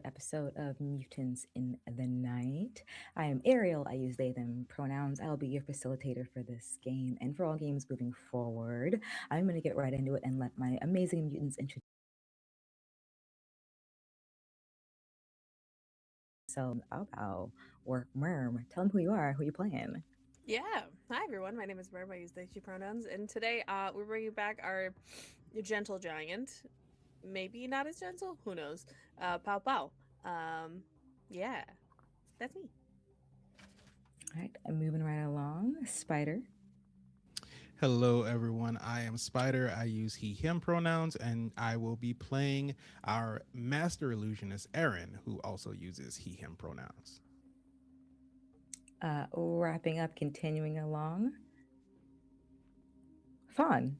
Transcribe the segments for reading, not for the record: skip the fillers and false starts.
episode of Mutants in the Night. I am Ariel. I use they, them pronouns. I'll be your facilitator for this game and for all games moving forward. I'm going to get right into it and let my amazing mutants introduce themselves. Bow or Merm. Tell them who you are, who you playing. Yeah. Hi, everyone. My name is Merv. I use they, she pronouns. And today we're bringing back our gentle giant. Maybe not as gentle. Who knows? Pow Pow. Um, yeah. That's me. All right, I'm moving right along. Spider. Hello, everyone. I am Spider. I use he, him pronouns, and I will be playing our master illusionist, Aaron, who also uses he, him pronouns. Wrapping up, continuing along. Fawn.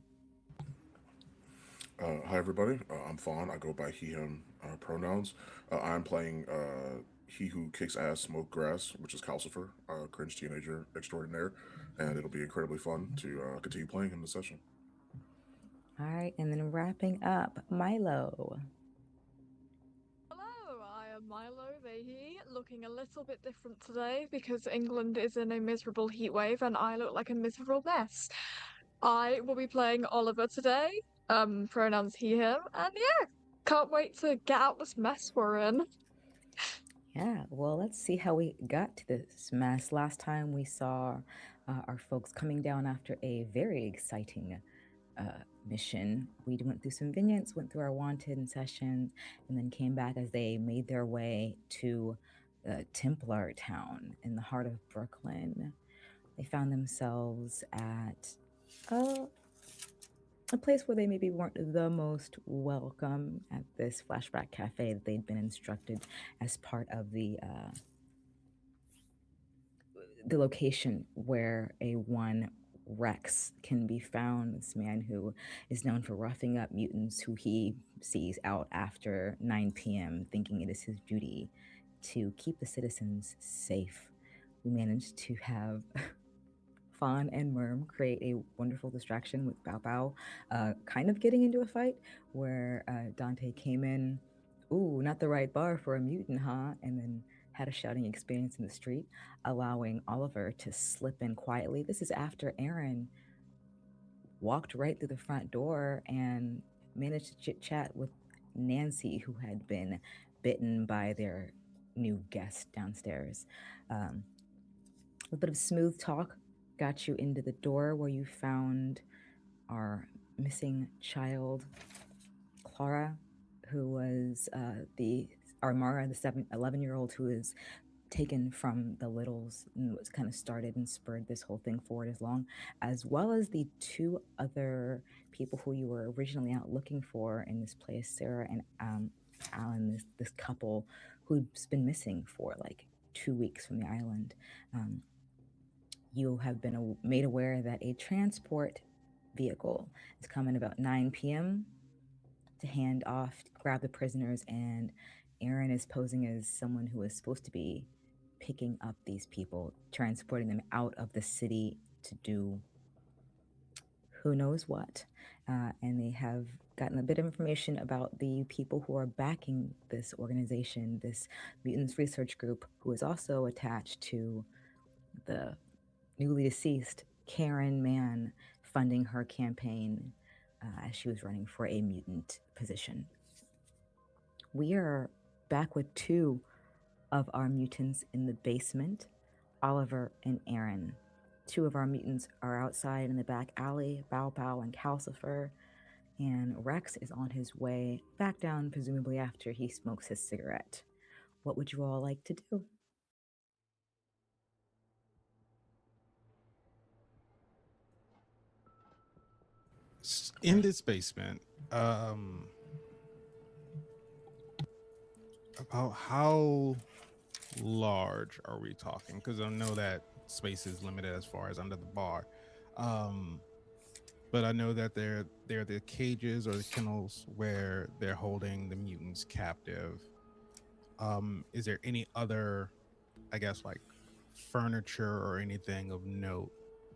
Hi, everybody. I'm Fawn. I go by he, him pronouns. I'm playing he who kicks ass, smoke grass, which is Calcifer, cringe teenager extraordinaire, and it'll be incredibly fun to continue playing him this session. All right, and then wrapping up, Milo. Hello, I am Milo Vahey, looking a little bit different today because England is in a miserable heat wave and I look like a miserable mess. I will be playing Oliver today, pronouns he, him, and yeah, can't wait to get out this mess we're in. Yeah, well, let's see how we got to this mess. Last time we saw our folks coming down after a very exciting mission. We went through some vignettes, went through our wanted sessions, and then came back as they made their way to Templar Town in the heart of Brooklyn. They found themselves at a place where they maybe weren't the most welcome at this flashback cafe that they'd been instructed as part of the location where a one Rex can be found. This man who is known for roughing up mutants who he sees out after 9 p.m., thinking it is his duty to keep the citizens safe. We managed to have Fawn and Merm create a wonderful distraction with Bao Bao kind of getting into a fight where Dante came in, ooh, not the right bar for a mutant, huh? And then had a shouting experience in the street, allowing Oliver to slip in quietly. This is after Aaron walked right through the front door and managed to chit chat with Nancy, who had been bitten by their new guest downstairs. A bit of smooth talk got you into the door where you found our missing child, Clara, who was the Mara, the 11-year-old who is taken from the Littles and was kind of started and spurred this whole thing forward as well as the two other people who you were originally out looking for in this place, Sarah and Alan, this couple who's been missing for like 2 weeks from the island. You have been made aware that a transport vehicle is coming about 9 p.m. to hand off, grab the prisoners, and Aaron is posing as someone who is supposed to be picking up these people, transporting them out of the city to do who knows what. And they have gotten a bit of information about the people who are backing this organization, this Mutants Research Group, who is also attached to the newly deceased Karen Mann, funding her campaign as she was running for a mutant position. We are back with two of our mutants in the basement, Oliver and Aaron. Two of our mutants are outside in the back alley, Bao Bao and Calcifer, and Rex is on his way back down, presumably after he smokes his cigarette. What would you all like to do? In this basement, about how large are we talking? Because I know that space is limited as far as under the bar. But I know that they're the cages or the kennels where they're holding the mutants captive. Is there any other, I guess, like furniture or anything of note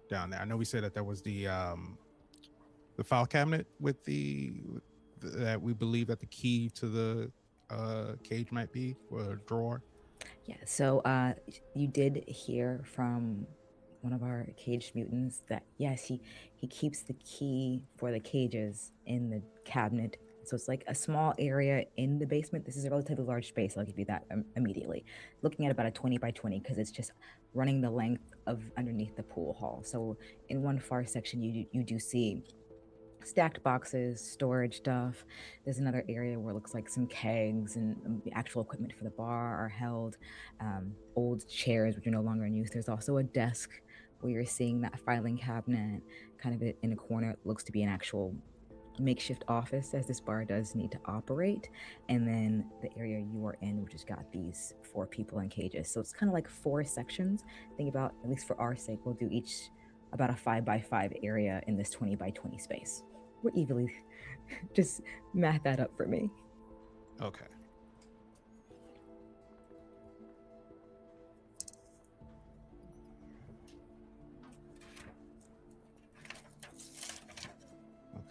down there? I know we said that there was the file cabinet with that we believe that the key to the cage might be, or a drawer? Yeah, so you did hear from one of our caged mutants that yes, he keeps the key for the cages in the cabinet. So it's like a small area in the basement. This is a relatively large space. I'll give you that immediately. Looking at about a 20 by 20 because it's just running the length of underneath the pool hall. So in one far section, you do see stacked boxes, storage stuff. There's another area where it looks like some kegs and the actual equipment for the bar are held. Old chairs, which are no longer in use. There's also a desk where you're seeing that filing cabinet kind of in a corner. It looks to be an actual makeshift office as this bar does need to operate. And then the area you are in, which has got these 4 people in cages. So it's kind of like 4 sections. Think about, at least for our sake, we'll do each about a 5 by 5 area in this 20 by 20 space. We're evilly just math that up for me. Okay. Okay.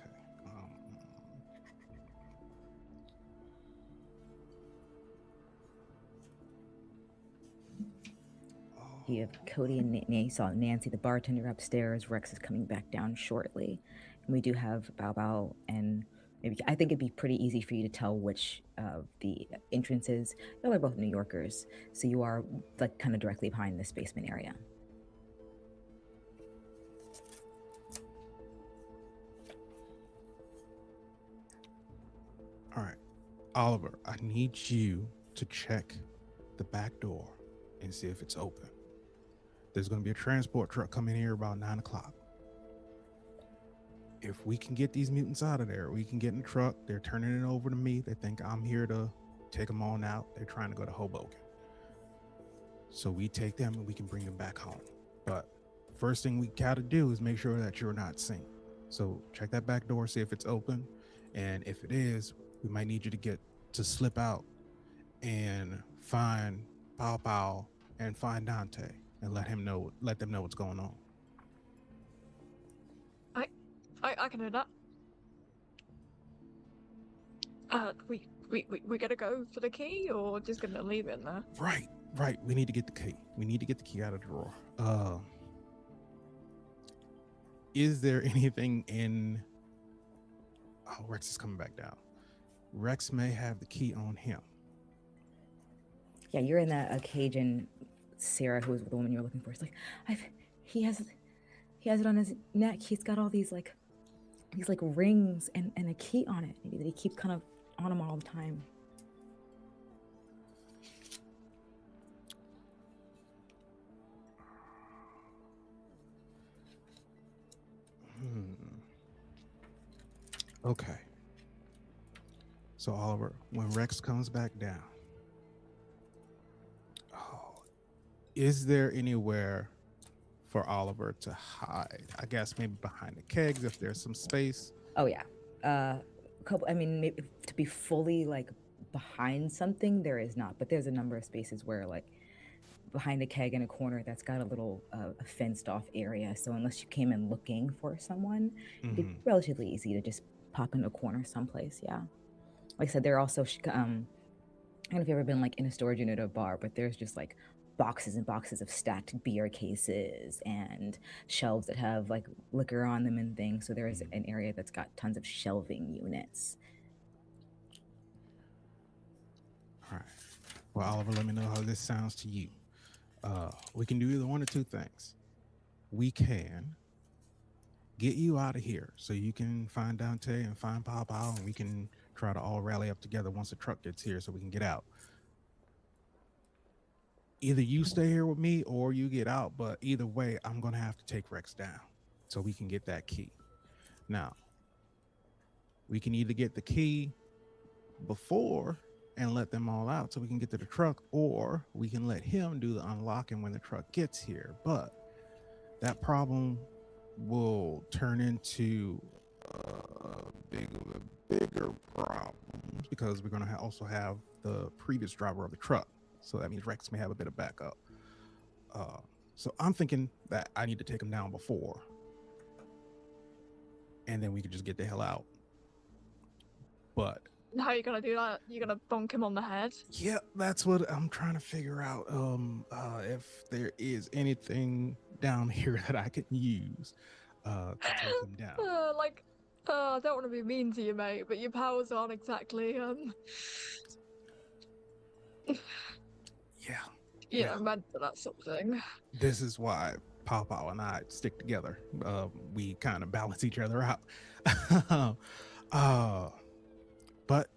You have Cody and you saw Nancy, the bartender, upstairs. Rex is coming back down shortly. And we do have Bao Bao and maybe, I think it'd be pretty easy for you to tell which of the entrances. Y'all are both New Yorkers, so you are like kind of directly behind this basement area. All right, Oliver, I need you to check the back door and see if it's open. There's going to be a transport truck coming here about 9 o'clock. If we can get these mutants out of there, we can get in the truck. They're turning it over to me. They think I'm here to take them on out. They're trying to go to Hoboken. So we take them and we can bring them back home. But first thing we got to do is make sure that you're not seen. So check that back door, see if it's open. And if it is, we might need you to slip out and find Pao Pao and find Dante and let them know what's going on. I can do that. We gotta go for the key, or just gonna leave it in there? Right. We need to get the key. We need to get the key out of the drawer. Is there anything in... Oh, Rex is coming back down. Rex may have the key on him. Yeah, you're in a cage, and Sarah, who was the woman you were looking for, is like, he has it on his neck. He's got all these rings and a key on it that he keeps kind of on him all the time. Okay. So Oliver, when Rex comes back down, is there anywhere for Oliver to hide? I guess maybe behind the kegs if there's some space. Oh yeah, maybe to be fully like behind something there is not, but there's a number of spaces where like behind a keg in a corner that's got a little a fenced off area. So unless you came in looking for someone, it'd be relatively easy to just pop in a corner someplace. Yeah, like I said, there are also I don't know if you've ever been like in a storage unit or a bar, but there's just like boxes and boxes of stacked beer cases and shelves that have like liquor on them and things. So there is an area that's got tons of shelving units. All right. Well, Oliver, let me know how this sounds to you. We can do either one or two things. We can get you out of here so you can find Dante and find Pao Pao, and we can try to all rally up together once the truck gets here so we can get out. Either you stay here with me or you get out, but either way, I'm going to have to take Rex down so we can get that key. Now, we can either get the key before and let them all out so we can get to the truck, or we can let him do the unlocking when the truck gets here. But that problem will turn into bigger problems because we're going to also have the previous driver of the truck. So that means Rex may have a bit of backup. So I'm thinking that I need to take him down before, and then we could just get the hell out. But how are you gonna do that? You gonna bonk him on the head? Yeah, that's what I'm trying to figure out. If there is anything down here that I could use to take him down. I don't want to be mean to you, mate, but your powers aren't exactly Yeah. meant for that sort of thing. This is why Pao and I stick together. We kind of balance each other out. But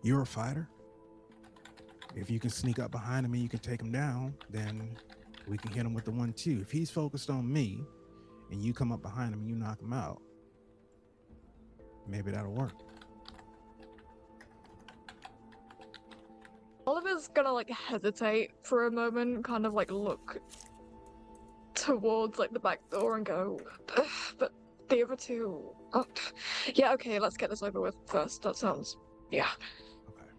you're a fighter. If you can sneak up behind him and you can take him down, then we can hit him with the 1-2. If he's focused on me and you come up behind him and you knock him out, maybe that'll work. Oliver's gonna like hesitate for a moment, kind of like look towards like the back door and go, but the other two. Oh, yeah, okay, let's get this over with first. That sounds, yeah. Okay.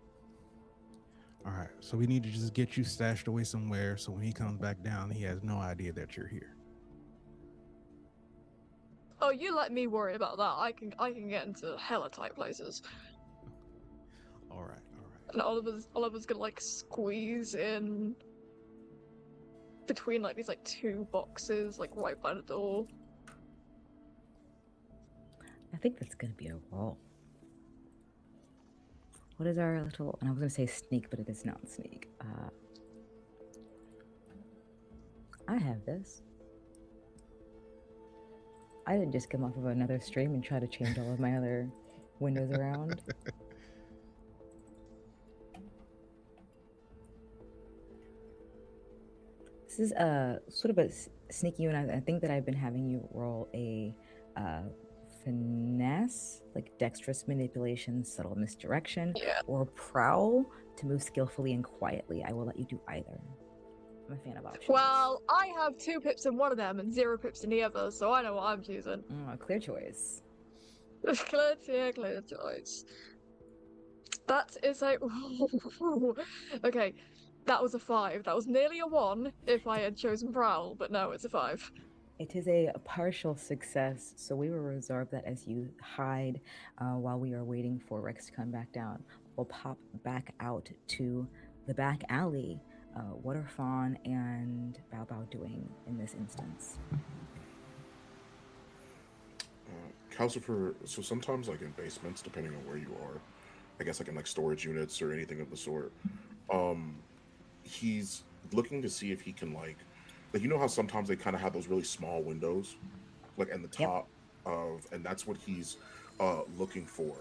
All right. So we need to just get you stashed away somewhere so when he comes back down, he has no idea that you're here. Oh, you let me worry about that. I can get into hella tight places. All right. And Oliver's gonna like squeeze in between like these like two boxes, like right by the door. I think that's gonna be a roll. What is our little? And I was gonna say sneak, but it is not sneak. I have this. I didn't just come off of another stream and try to change all of my other windows around. This is sort of a sneaky one. I think that I've been having you roll a finesse, like dexterous manipulation, subtle misdirection, or prowl to move skillfully and quietly. I will let you do either. I'm a fan of options. Well, I have 2 pips in one of them and 0 pips in the other, so I know what I'm choosing. Clear choice. Clear choice. That is a... Okay, that was a 5. That was nearly a 1 if I had chosen prowl, but no, it's a 5. It is a partial success, so we will reserve that as you hide while we are waiting for Rex to come back down. We'll pop back out to the back alley. What are Fawn and Bao Bao doing in this instance? Calcifer, so sometimes like in basements, depending on where you are, I guess like in like storage units or anything of the sort, he's looking to see if he can like you know how sometimes they kind of have those really small windows like in the top of, and that's what he's looking for.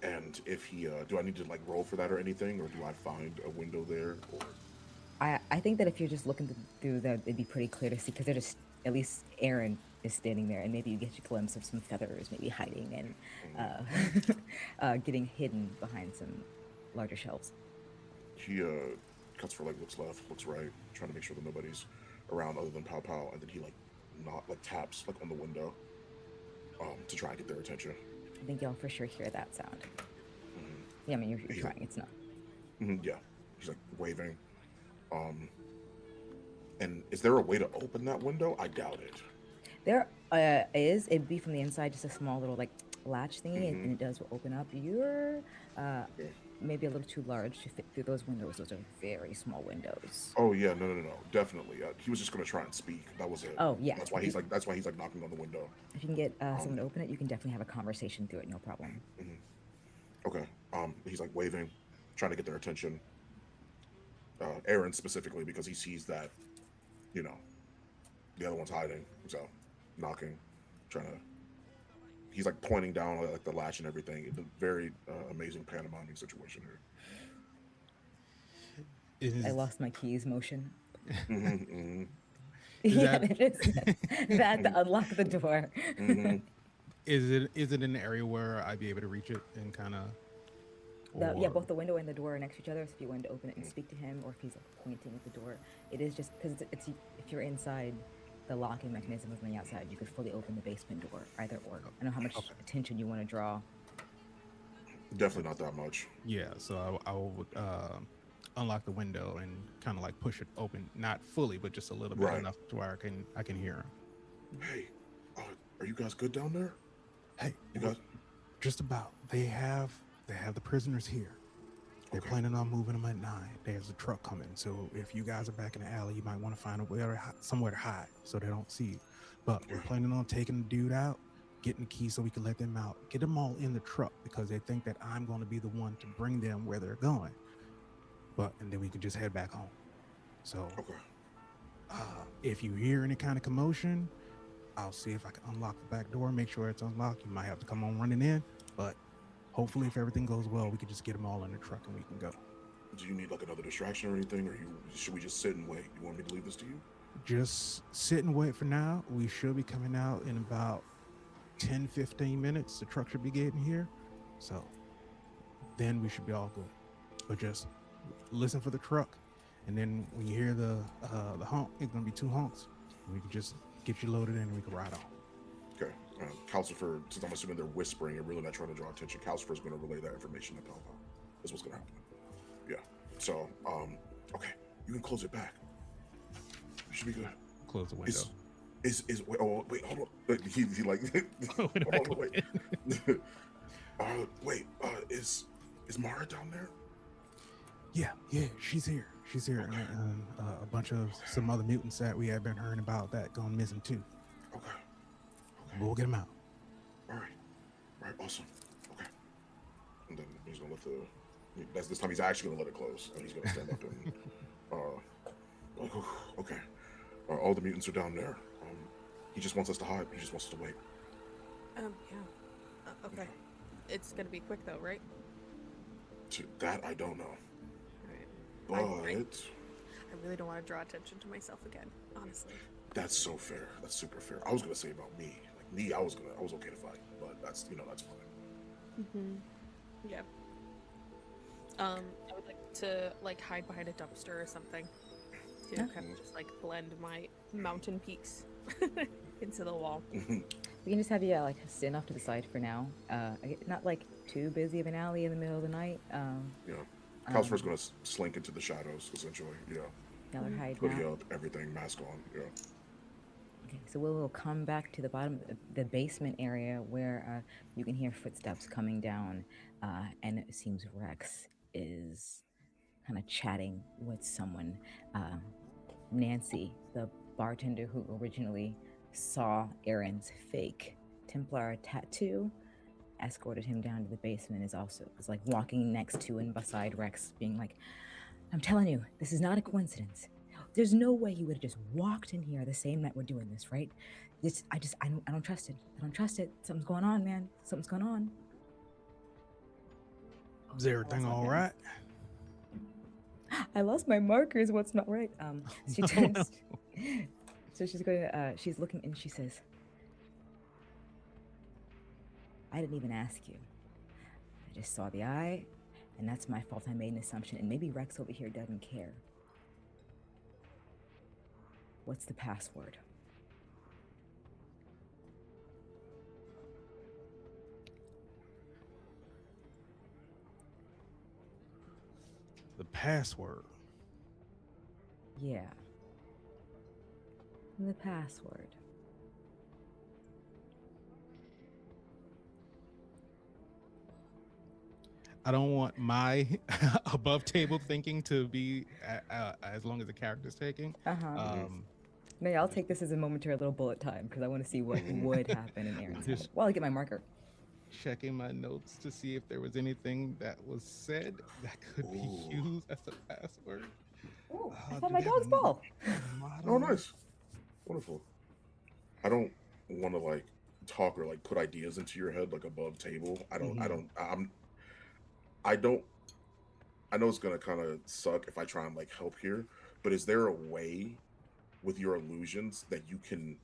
And if he do I need to like roll for that or anything, or do I find a window there? Or I think that if you're just looking through that, it'd be pretty clear to see, because they're just, at least Aaron is standing there, and maybe you get a glimpse of some feathers maybe hiding and getting hidden behind some larger shelves. He cuts for like looks left, looks right, trying to make sure that nobody's around other than Pow Pow, and then he taps like on the window to try and get their attention. I think y'all for sure hear that sound. Mm-hmm. Yeah, I mean, you're trying, it's not. Mm-hmm, yeah, he's like waving. And is there a way to open that window? I doubt it. There is. It'd be from the inside, just a small little like latch thingy, and it does open up. You're maybe a little too large to fit through those windows. Those are very small windows. Oh yeah, no, definitely. He was just gonna try and speak. That was it. Oh yeah. That's why he's like knocking on the window. If you can get someone to open it, you can definitely have a conversation through it. No problem. Mm-hmm. Okay. He's like waving, trying to get their attention. Aaron specifically, because he sees that, you know, the other one's hiding. So, knocking, trying to. He's like pointing down like the latch and everything. It's a very amazing pantomiming situation here. I lost my keys motion. Mm-hmm. Yeah, it is that to unlock the door. Mm-hmm. Is it an area where I'd be able to reach it and kind of? Yeah, both the window and the door are next to each other. So if you wanted to open it and speak to him, or if he's like pointing at the door, it is just because it's if you're inside, the locking mechanism is on the outside. You could fully open the basement door, either or. I don't know how much attention you want to draw. Definitely not that much. Yeah, so I would unlock the window and kind of like push it open, not fully, but just a little bit enough to where I can hear him. Hey, are you guys good down there? Hey, you guys. Just about. They have the prisoners here. They're Okay. planning on moving them at 9. There's a truck coming, so if you guys are back in the alley, you might want to find somewhere to hide so they don't see you. But we're planning on taking the dude out, getting the key so we can let them out, get them all in the truck because they think that I'm going to be the one to bring them where they're going. And then we can just head back home. So Okay. if you hear any kind of commotion, I'll see if I can unlock the back door, make sure it's unlocked. You might have to come on running in, but hopefully if everything goes well, we can just get them all in the truck and we can go. Do you need like another distraction or anything, or should we just sit and wait? You want me to leave this to you? Just sit and wait for now. We should be coming out in about 10-15 minutes. The truck should be getting here, so then we should be all good. But just listen for the truck, and then when you hear the honk, it's gonna be 2 honks. We can just get you loaded in and we can ride on. Okay. Calcifer, since I'm assuming they're whispering and really not trying to draw attention, Calcifer's going to relay that information to Palpal. That's what's going to happen. Yeah. So, okay, you can close it back. You should be good. Close the window. Wait, hold on. He like hold on, wait. Is Mara down there? Yeah, she's here. Okay. And a bunch of some other mutants that we have been hearing about that gone missing too. Okay. We'll get them out. All right, awesome. Okay. And then he's gonna let this time he's actually gonna let it close, and he's gonna stand up and okay. All the mutants are down there. He just wants us to hide. He just wants us to wait. Yeah. Okay. It's gonna be quick though, right? That I don't know. Right. But I really don't want to draw attention to myself again, honestly. that's so fair. That's super fair. I was gonna say about me. Like me, I was okay to fight, but that's fine. Yeah. I would like to hide behind a dumpster or something to kind of just blend my mountain peaks into the wall. We can just have you stand off to the side for now. Not too busy of an alley in the middle of the night. Yeah. Calcifer's gonna slink into the shadows, essentially. Yeah. Y'all are hiding Hoodie out. up, everything, mask on. Yeah. Okay, so we'll come back to the bottom, the basement area where you can hear footsteps coming down, and it seems Rex is kind of chatting with someone. Nancy, the bartender who originally saw Aaron's fake Templar tattoo, escorted him down to the basement. Is walking next to and beside Rex, being like, "I'm telling you, this is not a coincidence. There's no way he would have just walked in here the same night we're doing this, right? I don't trust it. I don't trust it. Something's going on, man. Something's going on." Is everything all right? I lost my markers. What's not right? She turns. So she's going to. She's looking and she says, "I didn't even ask you. I just saw the eye, and that's my fault. I made an assumption, and maybe Rex over here doesn't care. What's the password?" The password. Yeah. The password. I don't want my above table thinking to be as long as the character's taking. Maybe I'll take this as a momentary little bullet time because I want to see what would happen in Aaron's head while I get my marker. Checking my notes to see if there was anything that was said that could be used as a password. Oh, I found my dog's ball. Oh, nice. Wonderful. I don't want to talk or put ideas into your head above table. I know it's gonna kind of suck if I try and help here, but is there a way with your illusions that you can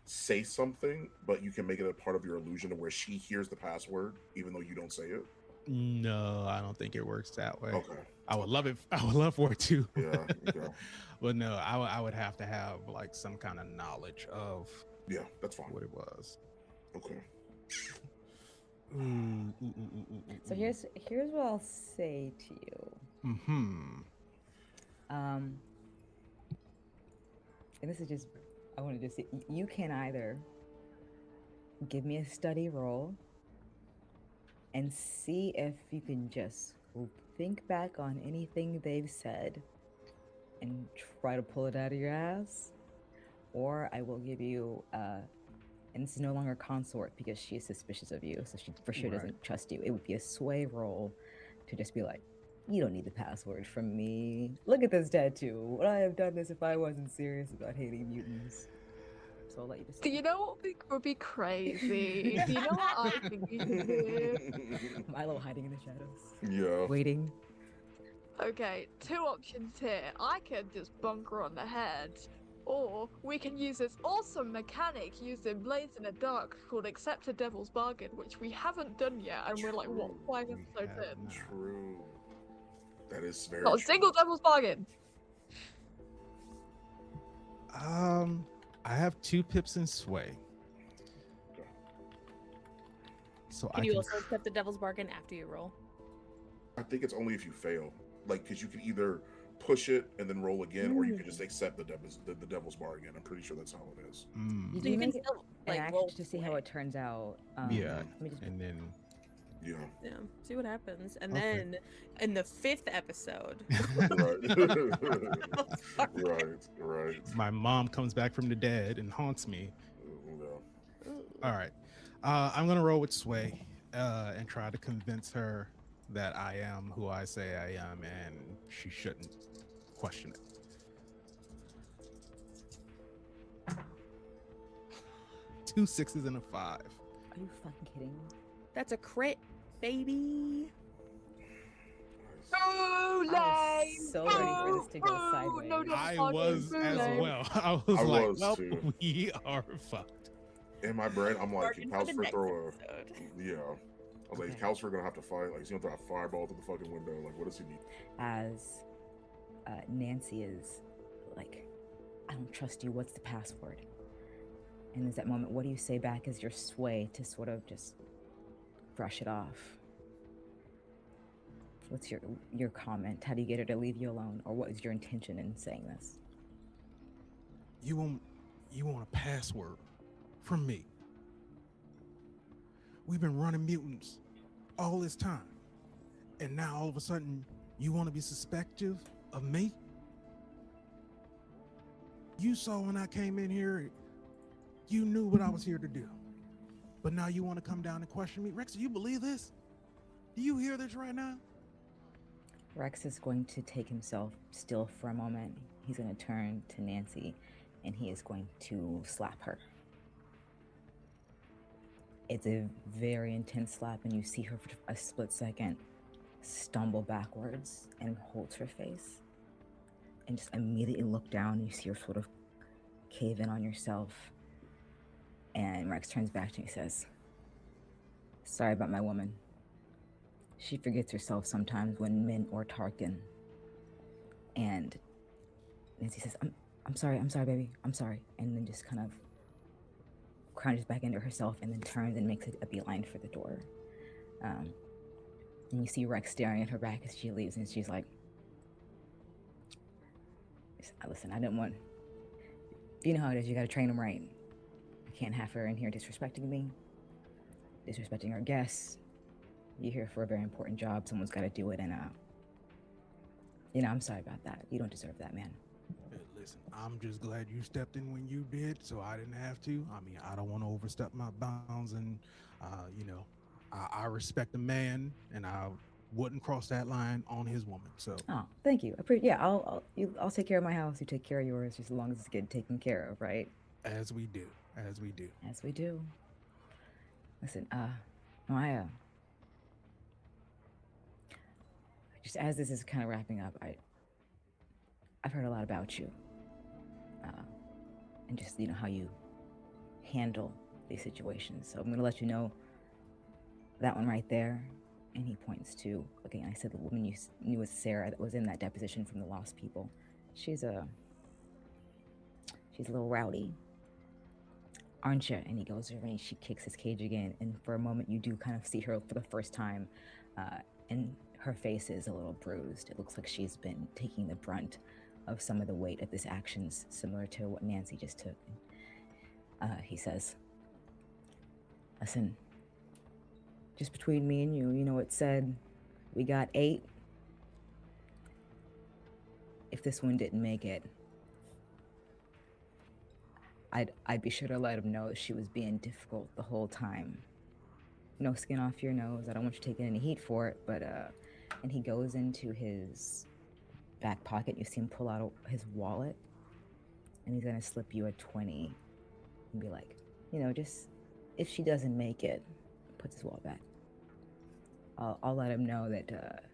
say something, but you can make it a part of your illusion to where she hears the password even though you don't say it? No, I don't think it works that way. Okay. I would love it. I would love for it to. Yeah. Okay. But no, I would have to have some kind of knowledge of. Yeah, that's fine. What it was. Okay. So here's what I'll say to you. And this is just, I want to just say, you can either give me a study roll, and see if you can just think back on anything they've said and try to pull it out of your ass. Or I will give you, and it's no longer consort because she is suspicious of you, so she for sure Right. doesn't trust you. It would be a sway roll to just be like, you don't need the password from me. Look at this tattoo. Would I have done this if I wasn't serious about hating mutants? So I'll let you Do decide. you know what would be crazy? Do you know what I think you should do? Milo hiding in the shadows, Yeah. waiting. Okay, two options here. I could just bunker on the head, or we can use this awesome mechanic used in Blades in the Dark called Accept a Devil's Bargain, which we haven't done yet, and we're like, what, True. 5 We episodes have in? not. True. That is very Not a true. single Devil's Bargain! I have 2 pips in sway. So Can I you can also accept the devil's bargain after you roll? I think it's only if you fail. Like, because you can either push it and then roll again, or you can just accept the devil's bargain. I'm pretty sure that's how it is. Mm, You So you do can make it still an like action roll to see how sway. it turns out. yeah, Let me just and then Yeah. Yeah, see what happens. And Okay. then in the 5th episode, Right. my mom comes back from the dead and haunts me. Yeah. Ooh. All right, I'm gonna roll with sway and try to convince her that I am who I say I am, and she shouldn't question it. 2 6s and a 5. Are you fucking kidding me? That's a crit, baby. Too I lame! was so ready for this to go Boo! sideways. No Devil's I Bargain, was boo as lame. well. I was I like, was well, too. we are fucked. In my brain, I'm like, Bargain for the Calcifer next throw a. episode. Yeah. I was like, is Okay. Calcifer gonna have to fight? Like, he's gonna throw a fireball through the fucking window? Like, what does he need? As Nancy is like, I don't trust you. What's the password? And there's that moment. What do you say back as your sway to sort of just brush it off? What's your comment? How do you get her to leave you alone, or what is your intention in saying this? You want a password from me? We've been running mutants all this time, and now all of a sudden you want to be suspective of me? You saw when I came in here, you knew what I was here to do, but now you want to come down and question me? Rex, do you believe this? Do you hear this right now? Rex is going to take himself still for a moment. He's going to turn to Nancy, and he is going to slap her. It's a very intense slap, and you see her for a split second stumble backwards and hold her face, and just immediately look down, and you see her sort of cave in on yourself. And Rex turns back to you and says, "Sorry about my woman. She forgets herself sometimes when men or Tarkin." And Nancy says, I'm sorry, baby, I'm sorry. And then just kind of crouches back into herself and then turns and makes a beeline for the door. And you see Rex staring at her back as she leaves, and she's like, listen, I didn't want, you know how it is, you gotta train them right. I can't have her in here disrespecting me, disrespecting our guests. You're here for a very important job. Someone's got to do it. And, I'm sorry about that. You don't deserve that, man. Hey, listen, I'm just glad you stepped in when you did, so I didn't have to. I mean, I don't want to overstep my bounds, and, I respect a man, and I wouldn't cross that line on his woman. So, Oh, thank you. I'll take care of my house. You take care of yours, just as long as it's getting taken care of, right? as we do. As we do. Listen, Maya. Just as this is kind of wrapping up, I've heard a lot about you, and just how you handle these situations. So I'm going to let you know that one right there. And he points to, again, I said the woman you knew was Sarah that was in that deposition from the Lost People. She's a little rowdy, aren't you? And he goes over and she kicks his cage again. And for a moment, you do kind of see her for the first time, and her face is a little bruised. It looks like she's been taking the brunt of some of the weight of this actions, similar to what Nancy just took. He says, listen, just between me and you, it said we got 8. If this one didn't make it, I'd be sure to let him know that she was being difficult the whole time. No skin off your nose. I don't want you taking any heat for it, but and he goes into his back pocket. You see him pull out his wallet, and he's gonna slip you a 20 and be like, just if she doesn't make it, puts his wallet back. I'll let him know that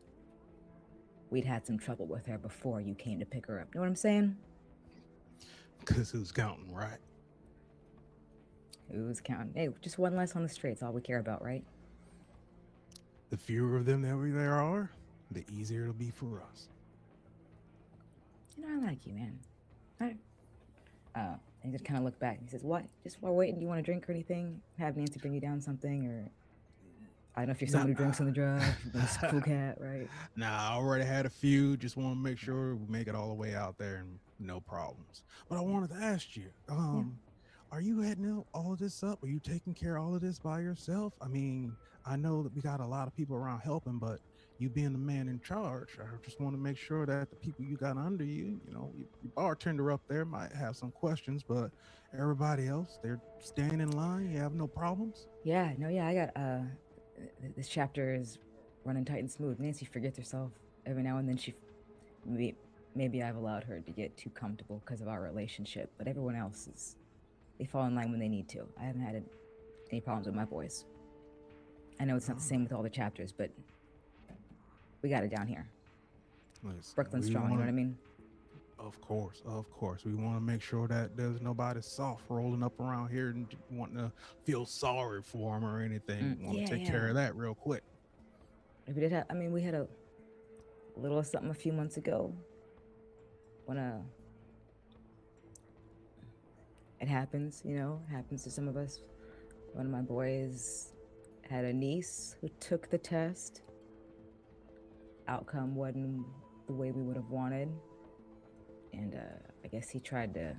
we'd had some trouble with her before you came to pick her up. Know what I'm saying? Because who's counting, right? Who's counting? Hey, just one less on the streets. All we care about, right? The fewer of them that there are, the easier it'll be for us. I like you, man. And he just kind of looked back and he says, "What? Just while waiting, do you want a drink or anything? Have Nancy bring you down something, or I don't know if you're someone who drinks on the drugs. You're a cool cat, right?" Nah, I already had a few. Just want to make sure we make it all the way out there and no problems. But I wanted to ask you, are you heading all of this up? Are you taking care of all of this by yourself? I mean, I know that we got a lot of people around helping, but you being the man in charge, I just want to make sure that the people you got under you, your bartender up there might have some questions, but everybody else, they're staying in line. You have no problems? Yeah, I got, this chapter is running tight and smooth. Nancy forgets herself every now and then. Maybe I've allowed her to get too comfortable because of our relationship, but everyone else they fall in line when they need to. I haven't had any problems with my boys. I know it's not the same with all the chapters, but we got it down here. Listen, Brooklyn strong, you know what I mean? Of course. We want to make sure that there's nobody soft rolling up around here and wanting to feel sorry for them or anything. We want to take care of that real quick. If we did have, we had a little something a few months ago when it happens, it happens to some of us. One of my boys had a niece who took the test. Outcome wasn't the way we would have wanted. And I guess he tried to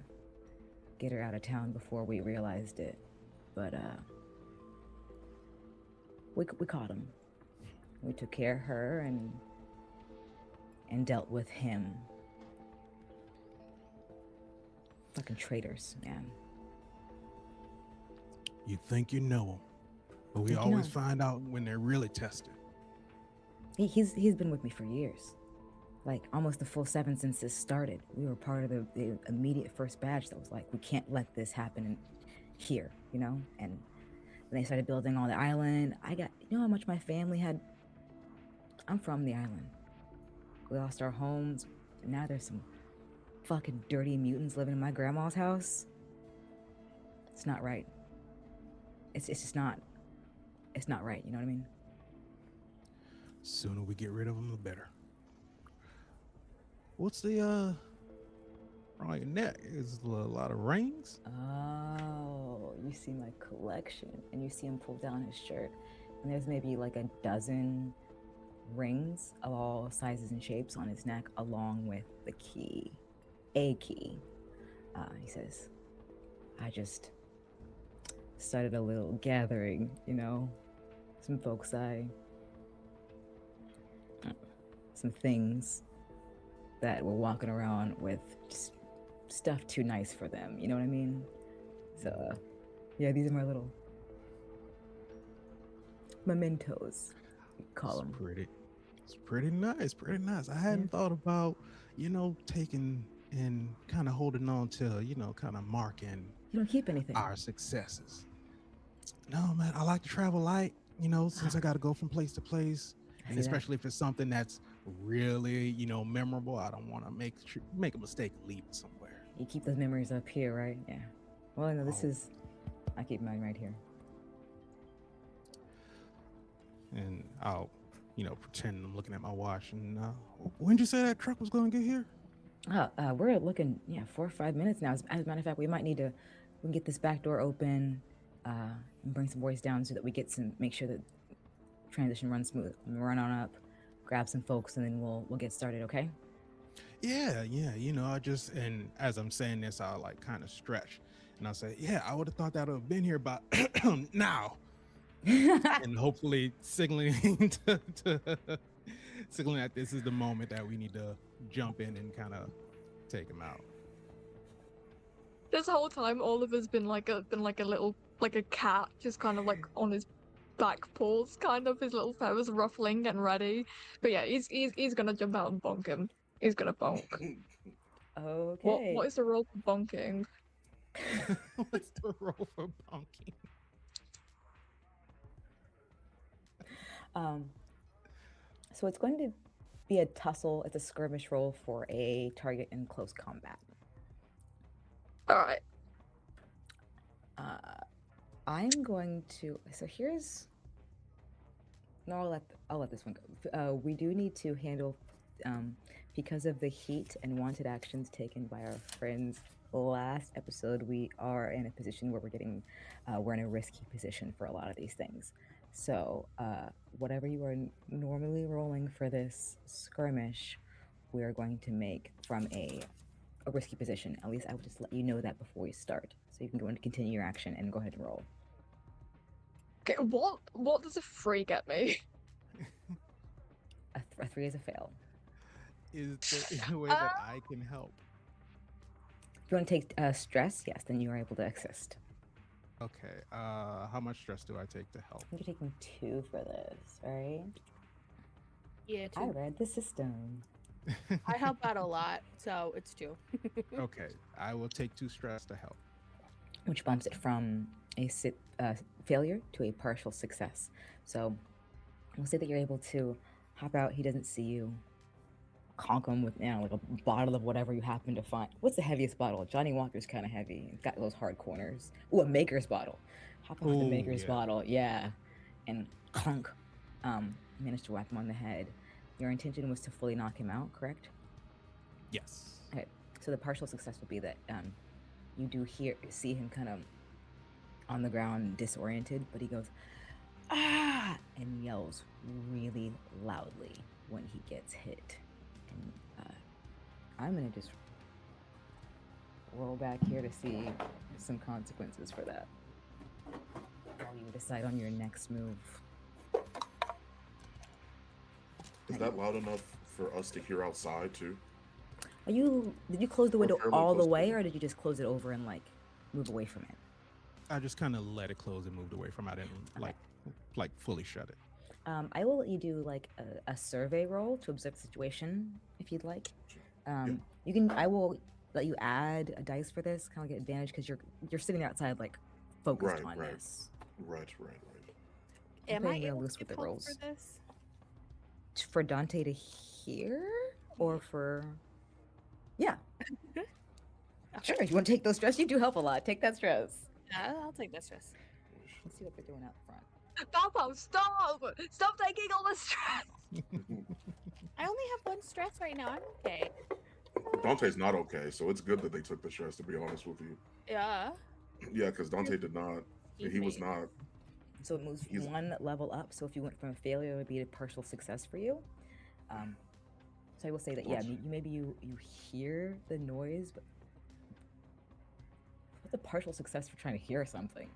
get her out of town before we realized it. But we caught him. We took care of her and dealt with him. Fucking traitors, man. You think you know them, but we always find out when they're really tested. He's been with me for years. Like almost the full 7 since this started. We were part of the immediate first batch that was like, we can't let this happen here, And when they started building on the island, you know how much my family had? I'm from the island. We lost our homes. And now there's some fucking dirty mutants living in my grandma's house. It's not right. It's just not. It's not right. You know what I mean? Sooner we get rid of them, the better. What's the on your neck? Is a lot of rings? Oh, you see my collection, and you see him pull down his shirt, and there's maybe like a dozen rings of all sizes and shapes on his neck, along with the key, a key. He says, "I just started a little gathering, some folks some things that were walking around with just stuff too nice for them, you know what I mean? So, yeah, these are my little mementos, we call them. It's pretty nice. I hadn't thought about, taking and kind of holding on to, kind of marking. You don't keep anything. Our successes. No, man, I like to travel light, since I got to go from place to place. And especially if it's something that's really, memorable, I don't want to make a mistake and leave it somewhere. You keep those memories up here, right? Yeah. Well, no, I keep mine right here. And I'll, pretend I'm looking at my watch. And when did you say that truck was going to get here? We're looking, 4 or 5 minutes now. As a matter of fact, we can get this back door open and bring some boys down so that we make sure that transition runs smooth. We'll run on up, grab some folks, and then we'll get started, okay? Yeah. And as I'm saying this, I'll like kind of stretch and I'll say, yeah, I would have thought that would have been here by now. and hopefully signaling signaling that this is the moment that we need to jump in and kind of take him out. This whole time, Oliver's been like a little cat, just kind of like on his back paws, kind of his little feathers ruffling, getting ready. But yeah, he's gonna jump out and bonk him. He's gonna bonk. Okay. What is the role for bonking? What's the role for bonking? So it's going to be a tussle. It's a skirmish roll for a target in close combat. All right. I'm going to. So here's. No, I'll let this one go. We do need to handle, because of the heat and wanted actions taken by our friends last episode. We are in a position where we're in a risky position for a lot of these things. So whatever you are normally rolling for this skirmish, we are going to make from a risky position. At least I will just let you know that before we start, so you can go and continue your action and go ahead and roll. Okay. What does a 3 get me? A 3 is a fail. Is there any way that I can help? If you want to take stress, yes, then you are able to assist. Okay. How much stress do I take to help? You're taking 2 for this, right? Yeah, I 2. read the system. I help out a lot, so it's 2. Okay, I will take 2 stress to help. Which bumps it from a failure to a partial success. So we'll say that you're able to hop out. He doesn't see you. Conk him with like a bottle of whatever you happen to find. What's the heaviest bottle? Johnny Walker's kind of heavy. It's got those hard corners. Ooh, a Maker's bottle. Hop off the Maker's bottle, yeah. And clunk. Managed to whack him on the head. Your intention was to fully knock him out, correct? Yes. Okay. So the partial success will be that you do see him kind of on the ground, disoriented, but he goes, "Ah!" and yells really loudly when he gets hit. And I'm gonna just roll back here to see some consequences for that. While you decide on your next move. Is that loud enough for us to hear outside too? Did you close the window fairly all the close to way, it. or did you just close it over and like move away from it? I just kind of let it close and moved away from it. I didn't like fully shut it. I will let you do like a survey roll to observe the situation if you'd like. You can. I will let you add a dice for this, kind of get advantage because you're sitting outside like focused on this. Right. Am I real able loose to with the get help rolls for this? for Dante to hear, or for yeah. Sure. If you want to take those stress, you do help a lot. Take that stress. Yeah, I'll take that stress. Let's see what they're doing out front. Balpo, stop! Stop taking all the stress! I only have 1 stress right now. I'm okay. Dante's not okay, so it's good that they took the stress. To be honest with you, Yeah. yeah, because Dante did not. He was not. So it moves one level up. So if you went from a failure, it would be a partial success for you. So I will say that maybe you hear the noise, but what's a partial success for trying to hear something?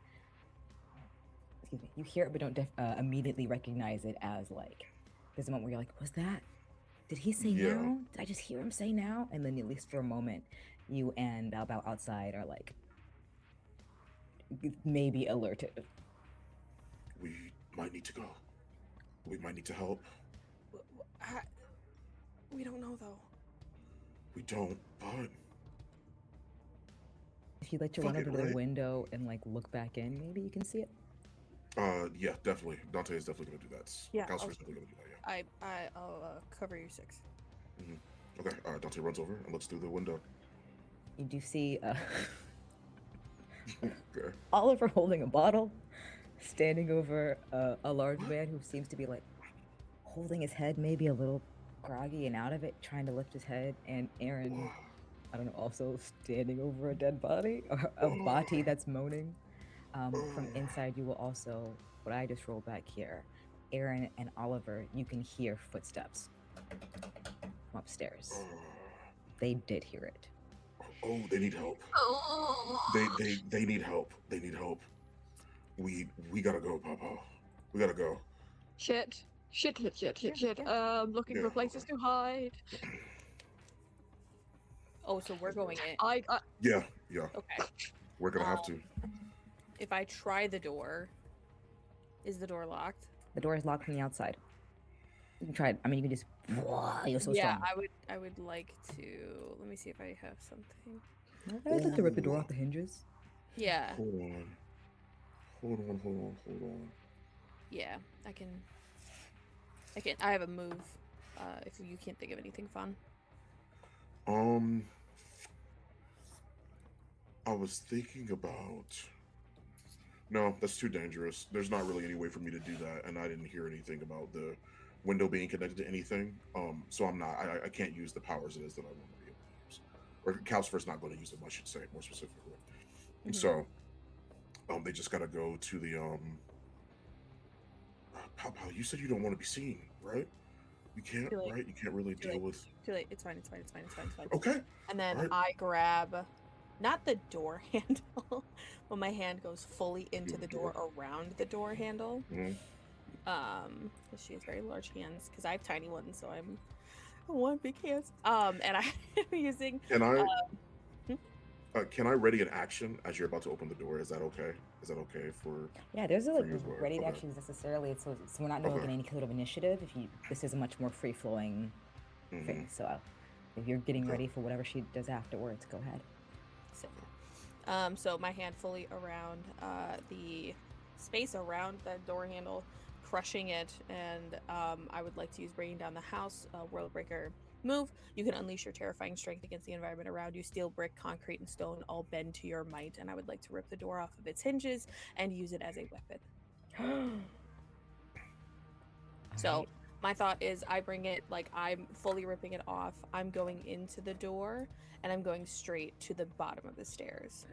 Excuse me. You hear it, but don't immediately recognize it as like. There's a moment where you're like, "Was that? Did he say now? Did I just hear him say now?" And then at least for a moment, you and Bao outside are like maybe alerted. We might need to go. We might need to help. We don't know though. We don't, but If you'd like to run over to the window and like look back in, maybe you can see it. Yeah, definitely. Dante is definitely gonna do that. Yeah, Counselor's definitely gonna do that. Yeah. I'll cover your 6. Okay. Dante runs over and looks through the window. You do see Okay. Oliver holding a bottle, standing over a large man who seems to be like holding his head, maybe a little groggy and out of it, trying to lift his head, and Aaron, I don't know, also standing over a dead body, or a body that's moaning. From inside, you will also, what I just rolled back here, Aaron and Oliver, you can hear footsteps from upstairs. They did hear it. Oh, they need help. They need help. They need help. We gotta go, Papa. We gotta go. Shit. Shit. Yeah. Looking Yeah, for places okay. to hide. Oh, so we're going in. I Yeah. Okay. We're gonna have to. If I try the door, is the door locked? The door is locked from the outside. You can try it. I mean, you can just. You're so Yeah, strong. I would like to. Let me see if I have something. I'd like to rip the door Ooh. off the hinges. Yeah. Hold on. Yeah, I can. I have a move. If you can't think of anything fun. I was thinking about. No, that's too dangerous. There's not really any way for me to do that, and I didn't hear anything about the window being connected to anything. So I'm not. I can't use the powers it is that I want to be able to use. Or Calcifer's not going to use them. I should say more specifically. Mhm. So, they just gotta go to the Pow Pow. You said you don't want to be seen, right? You can't, Too late. right? You can't really Too deal late. with. Too late. It's fine. Okay. And then Alright. I grab, not the door handle, but my hand goes fully into the door, around the door handle. Mhm. Because she has very large hands. Because I have tiny ones, so I want big hands. And I'm using. Can I ready an action as you're about to open the door? Is that okay? Is that okay for? Yeah, there's a For like you as well, ready okay. actions necessarily. So we're not doing Okay. any sort of initiative. This is a much more free flowing thing. So if you're getting Okay. ready for whatever she does afterwards, go ahead. So my hand fully around the space around the door handle, crushing it, and I would like to use Bringing Down the House, World Breaker move. You can unleash your terrifying strength against the environment around you. Steel, brick, concrete, and stone all bend to your might, and I would like to rip the door off of its hinges and use it as a weapon. So my thought is I bring it, like, I'm fully ripping it off. I'm going into the door, and I'm going straight to the bottom of the stairs.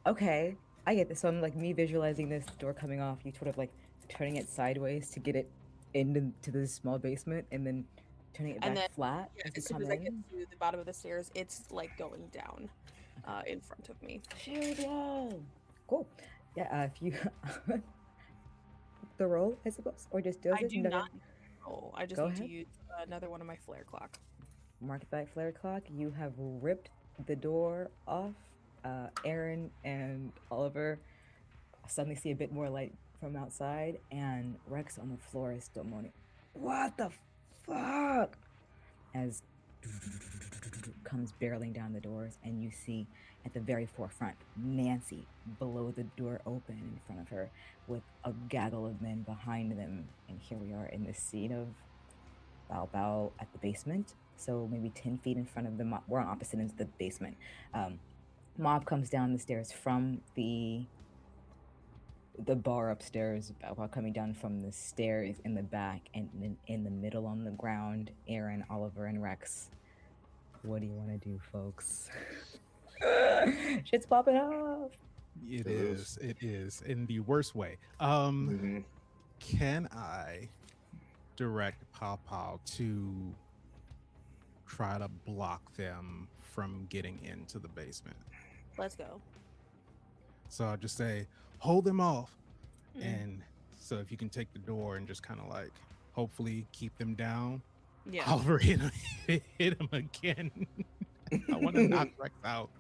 Okay, I get this. So I'm like me visualizing this door coming off. You sort of like turning it sideways to get it into the small basement, and then turning it And back then, flat yeah, as you as soon come as I get in. to the bottom of the stairs, it's like going down in front of me. Cheerio. Cool. Yeah. If you the roll, I suppose, or just does I it? do Never. not roll. I just Go need to ahead. use another one of my flare clock. Mark that flare clock. You have ripped the door off. Aaron and Oliver suddenly see a bit more light from outside, and Rex on the floor is still moaning, "What the fuck?" As comes barreling down the doors, and you see at the very forefront Nancy below the door open in front of her with a gaggle of men behind them. And here we are in the scene of Bao Bao at the basement. So maybe 10 feet in front of the mob. We're on opposite ends of the basement. Mob comes down the stairs from the bar upstairs, while coming down from the stairs in the back, and then in the middle on the ground, Aaron, Oliver, and Rex. What do you want to do, folks? Shit's popping off. It is in the worst way. Can I direct Pow Pow to try to block them from getting into the basement? Let's go. So I'll just say, hold them off. And so if you can take the door and just kind of like hopefully keep them down. Yeah. Oliver hit him again. I want to knock Rex out.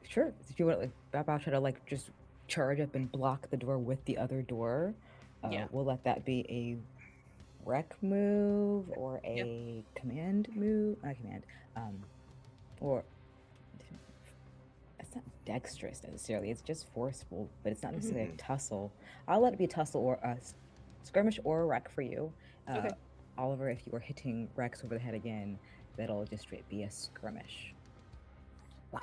Sure. If you want, like, Bao try to like just charge up and block the door with the other door. Yeah. We'll let that be a rec move or a command move. Not command. Or it's not dexterous necessarily. It's just forceful, but it's not necessarily a tussle. I'll let it be a tussle or a skirmish or a wreck for you. Okay. Oliver, if you are hitting Rex over the head again, that'll just straight be a skirmish. Wow.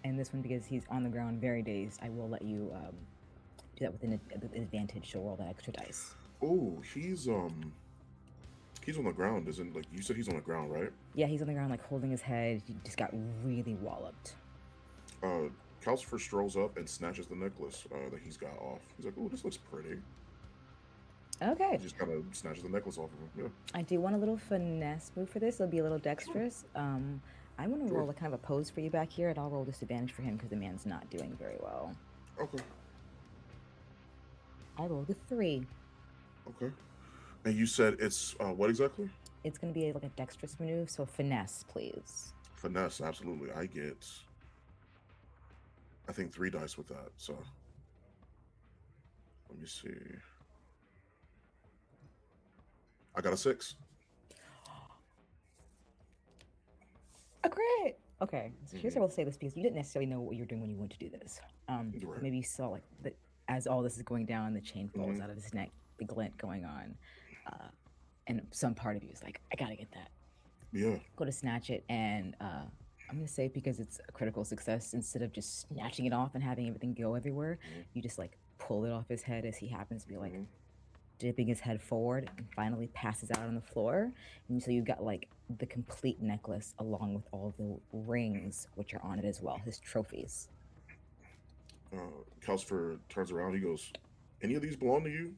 And this one, because he's on the ground very dazed, I will let you do that with an advantage. So roll that extra dice. Oh, he's on the ground, isn't, like, you said he's on the ground, right? Yeah, he's on the ground, like holding his head. He just got really walloped. Calcifer strolls up and snatches the necklace that he's got off. He's like, "Oh, this looks pretty." Okay. He just kind of snatches the necklace off of him. Yeah. I do want a little finesse move for this. It'll be a little dexterous. I'm going to roll a kind of a pose for you back here, and I'll roll disadvantage for him because the man's not doing very well. Okay. I rolled a 3. Okay. And you said it's what exactly? It's going to be like a dexterous maneuver, so finesse, please. Finesse, absolutely. I get, I think 3 dice with that. So let me see. I got a 6. A crit! Okay, so here's Mhm. how I'll say this because you didn't necessarily know what you were doing when you went to do this. Right. Maybe you saw like as all this is going down, the chain falls Mhm. out of his neck, the glint going on, and some part of you is like, I gotta get that. Yeah. Go to snatch it, and I'm gonna say because it's a critical success, instead of just snatching it off and having everything go everywhere, you just like pull it off his head as he happens to be like dipping his head forward and finally passes out on the floor. And so you've got like the complete necklace along with all the rings which are on it as well, his trophies. Calcifer turns around. He goes, "Any of these belong to you?"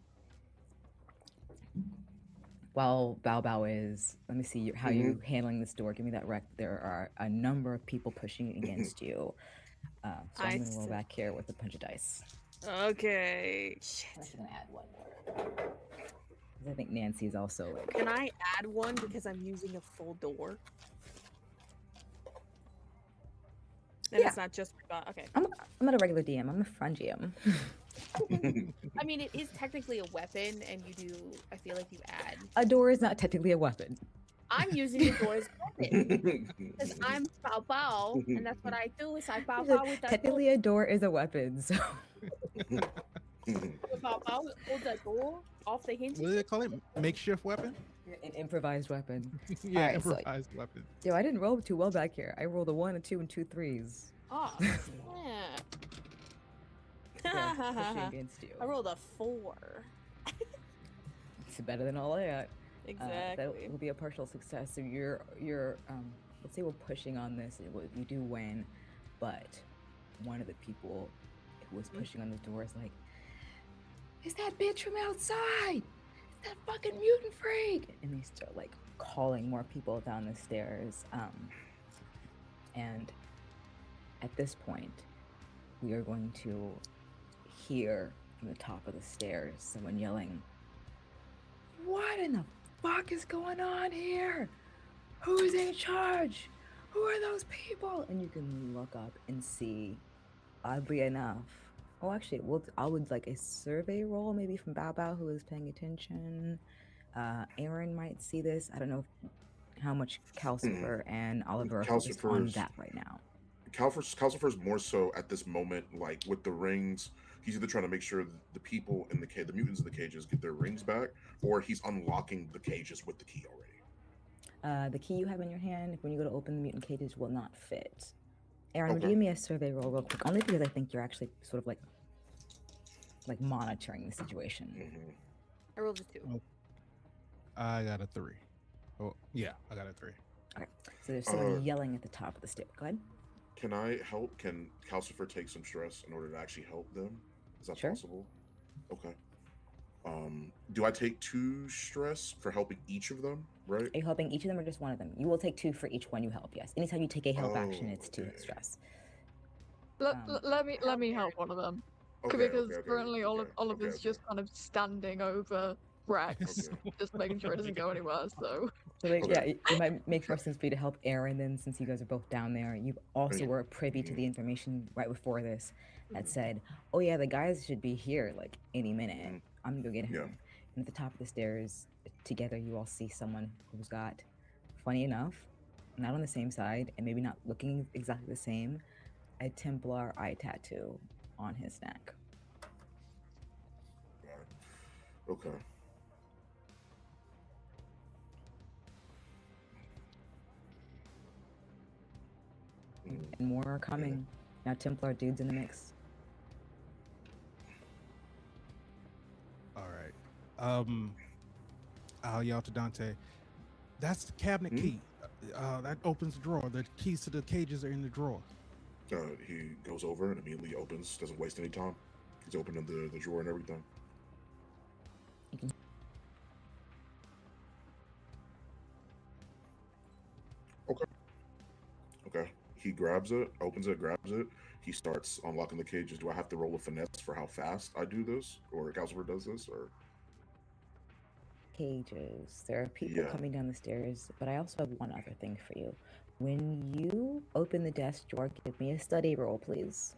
While Bao Bao is, let me see how you handling this door. Give me that rec. There are a number of people pushing against you. So I'm going to roll back here with a bunch of dice. Okay. I'm actually going to add one more. I think Nancy's also like. Can I add one because I'm using a full door? And Yeah. it's not just okay. I'm not a regular DM. I'm a fun GM. I mean, it is technically a weapon, and you do. I feel like you add. A door is not technically a weapon. I'm using the door as a weapon because I'm Bao Bao, and that's what I do. Is I Bao Bao with that Technically, a door is a weapon. So. Bao Bao hold that door off the hinges. What do they call it? Makeshift weapon? An improvised weapon. Yeah, right, improvised weapon. Yo, I didn't roll too well back here. I rolled a 1, a 2, and 2 3s. Oh, yeah. Pushing against you. I rolled a 4. It's better than all I got. Exactly. That will be a partial success. So you're let's say we're pushing on this. You do win, but one of the people who was pushing on the door is like, "Is that bitch from outside? Is that fucking mutant freak?" And they start like calling more people down the stairs. And at this point, we are going to hear from the top of the stairs someone yelling, "What in the fuck is going on here? Who's in charge? Who are those people?" And you can look up and see, oddly enough, oh, actually, I would like a survey roll maybe from Bao Bao, who is paying attention. Aaron might see this. I don't know how much Calcifer and Oliver are focused on that right now. Calcifer's more so at this moment, like with the rings. He's either trying to make sure the people in the mutants in the cages get their rings back, or he's unlocking the cages with the key already. The key you have in your hand, when you go to open the mutant cages, will not fit. Aaron, would you give me a survey roll real quick? Only because I think you're actually sort of like monitoring the situation. I rolled a 2. I got a 3. Oh, yeah, I got a 3. Okay, so there's someone yelling at the top of the stairs. Go ahead. Can I help? Can Calcifer take some stress in order to actually help them? Is that possible? Okay. Do I take 2 stress for helping each of them, right? Are you helping each of them or just one of them? You will take 2 for each one you help, yes. Anytime you take a help action, it's 2 stress. Let me help one of them. Because currently Oliver's just kind of standing over Rex, just making sure it doesn't go anywhere, so... Yeah, it might make more sense for you to help Aaron then, since you guys are both down there. You also were privy to the information right before this that said, oh yeah, the guys should be here like any minute. I'm gonna go get him. And at the top of the stairs, together you all see someone who's got, funny enough, not on the same side and maybe not looking exactly the same, a Templar eye tattoo on his neck. Okay. And more are coming. Now Templar dude's in the mix. All right. I'll yell to Dante. That's the cabinet key. That opens the drawer. The keys to the cages are in the drawer. He goes over and immediately opens. Doesn't waste any time. He's opening the drawer and everything. Okay. he grabs it, opens it, grabs it. He starts unlocking the cages. Do I have to roll a finesse for how fast I do this, or Calcifer does this, or? Cages. There are people Yeah. coming down the stairs, but I also have one other thing for you. When you open the desk drawer, give me a study roll, please.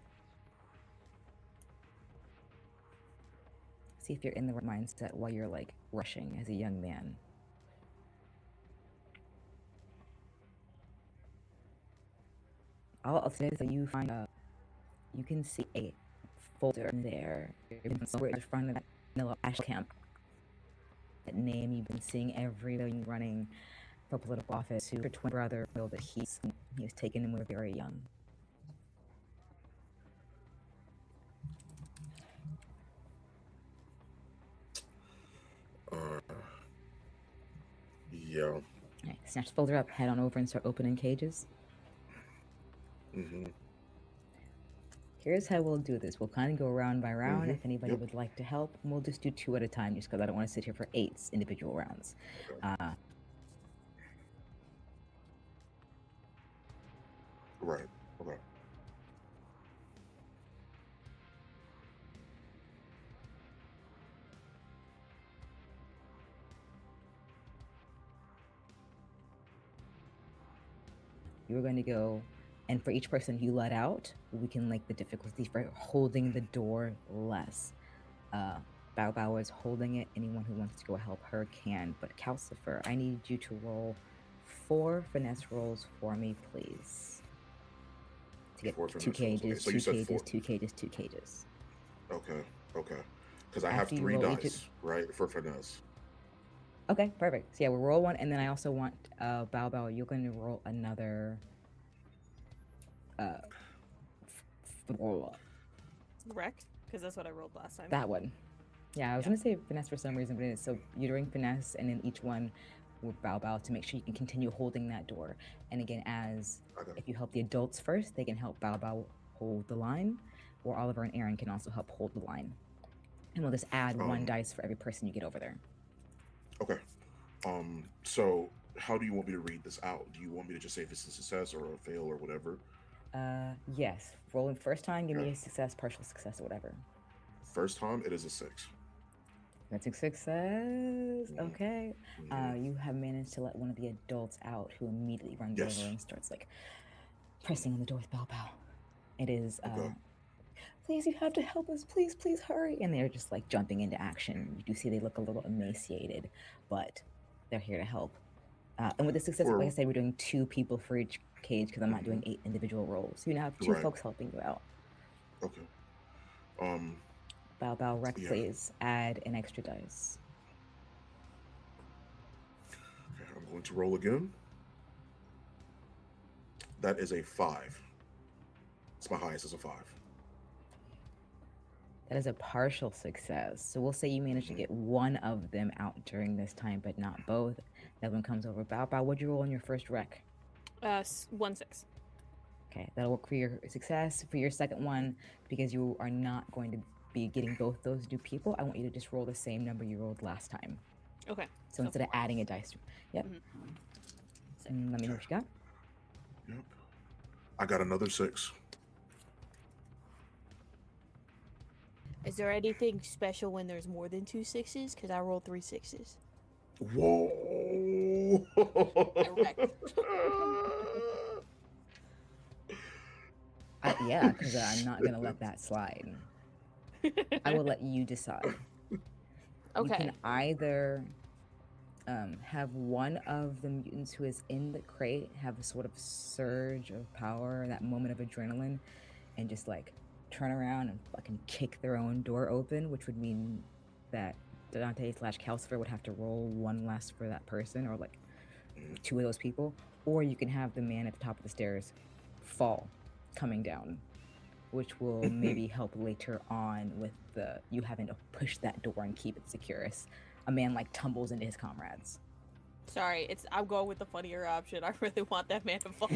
See if you're in the right mindset while you're like rushing as a young man. All I'll say is that you find you can see a folder in there. Somewhere in front of that vanilla ash camp. That name you've been seeing everywhere running for political office. Who your twin brother feel that he was taken when we were very young. Yeah. All right, snatch the folder up, head on over and start opening cages. Here's how we'll do this. We'll kind of go round by round. If anybody would like to help, and we'll just do 2 at a time just because I don't want to sit here for 8 individual rounds. Okay. Right. Okay. You're going to go, and for each person you let out, we can link the difficulty for holding the door less. Bao Bao is holding it. Anyone who wants to go help her can. But Calcifer, I need you to roll 4 finesse rolls for me, please. To get 4 2 finesse rolls. Okay, cages, so 2 you said cages, 4. 2 cages, 2 cages. Okay. Because I have After you 3 roll dice, right, for finesse. Okay, perfect. So yeah, we'll roll 1, and then I also want Bao Bao, you're going to roll another Wreck, because that's what I rolled last time. that one. Yeah, I was gonna say finesse for some reason, but it is. So you're doing finesse, and then each one will Bao Bao to make sure you can continue holding that door. And again, if you help the adults first, they can help Bao Bao hold the line, or Oliver and Aaron can also help hold the line. And we'll just add 1 dice for every person you get over there. Okay. So how do you want me to read this out? Do you want me to just say if it's a success or a fail or whatever? Yes. Rolling first time, give me a success, partial success, or whatever. First time, it is a 6. That's a success. Okay. You have managed to let one of the adults out, who immediately runs over and starts like pressing on the door with Bao Bao. It is please, you have to help us, please hurry. And they're just like jumping into action. You do see they look a little emaciated, but they're here to help. And with the success, like I said, we're doing 2 people for each cage because I'm not doing 8 individual rolls. So you now have 2 folks helping you out. Okay. Bao Bao, Rec, please add an extra dice. Okay, I'm going to roll again. That is a 5. It's my highest, is a 5. That is a partial success. So we'll say you managed to get 1 of them out during this time, but not both. That one comes over. Bao Bao, what'd you roll on your first rec? 1 6. Okay, that'll work for your success. For your second one, because you are not going to be getting both those new people, I want you to just roll the same number you rolled last time. Okay. So instead of adding a dice. Yep. And let me know what you got. Yep. I got another 6. Is there anything special when there's more than 2 6s? Because I rolled 3 6s. Whoa! Yeah, because I'm not going to let that slide. I will let you decide. Okay. You can either have one of the mutants who is in the crate have a sort of surge of power, that moment of adrenaline, and just like turn around and fucking kick their own door open, which would mean that Dante/Calcifer would have to roll 1 less for that person, or like 2 of those people. Or you can have the man at the top of the stairs fall coming down, which will maybe help later on with you having to push that door and keep it secure as a man like tumbles into his comrades. Sorry, I'm going with the funnier option. I really want that man to fall.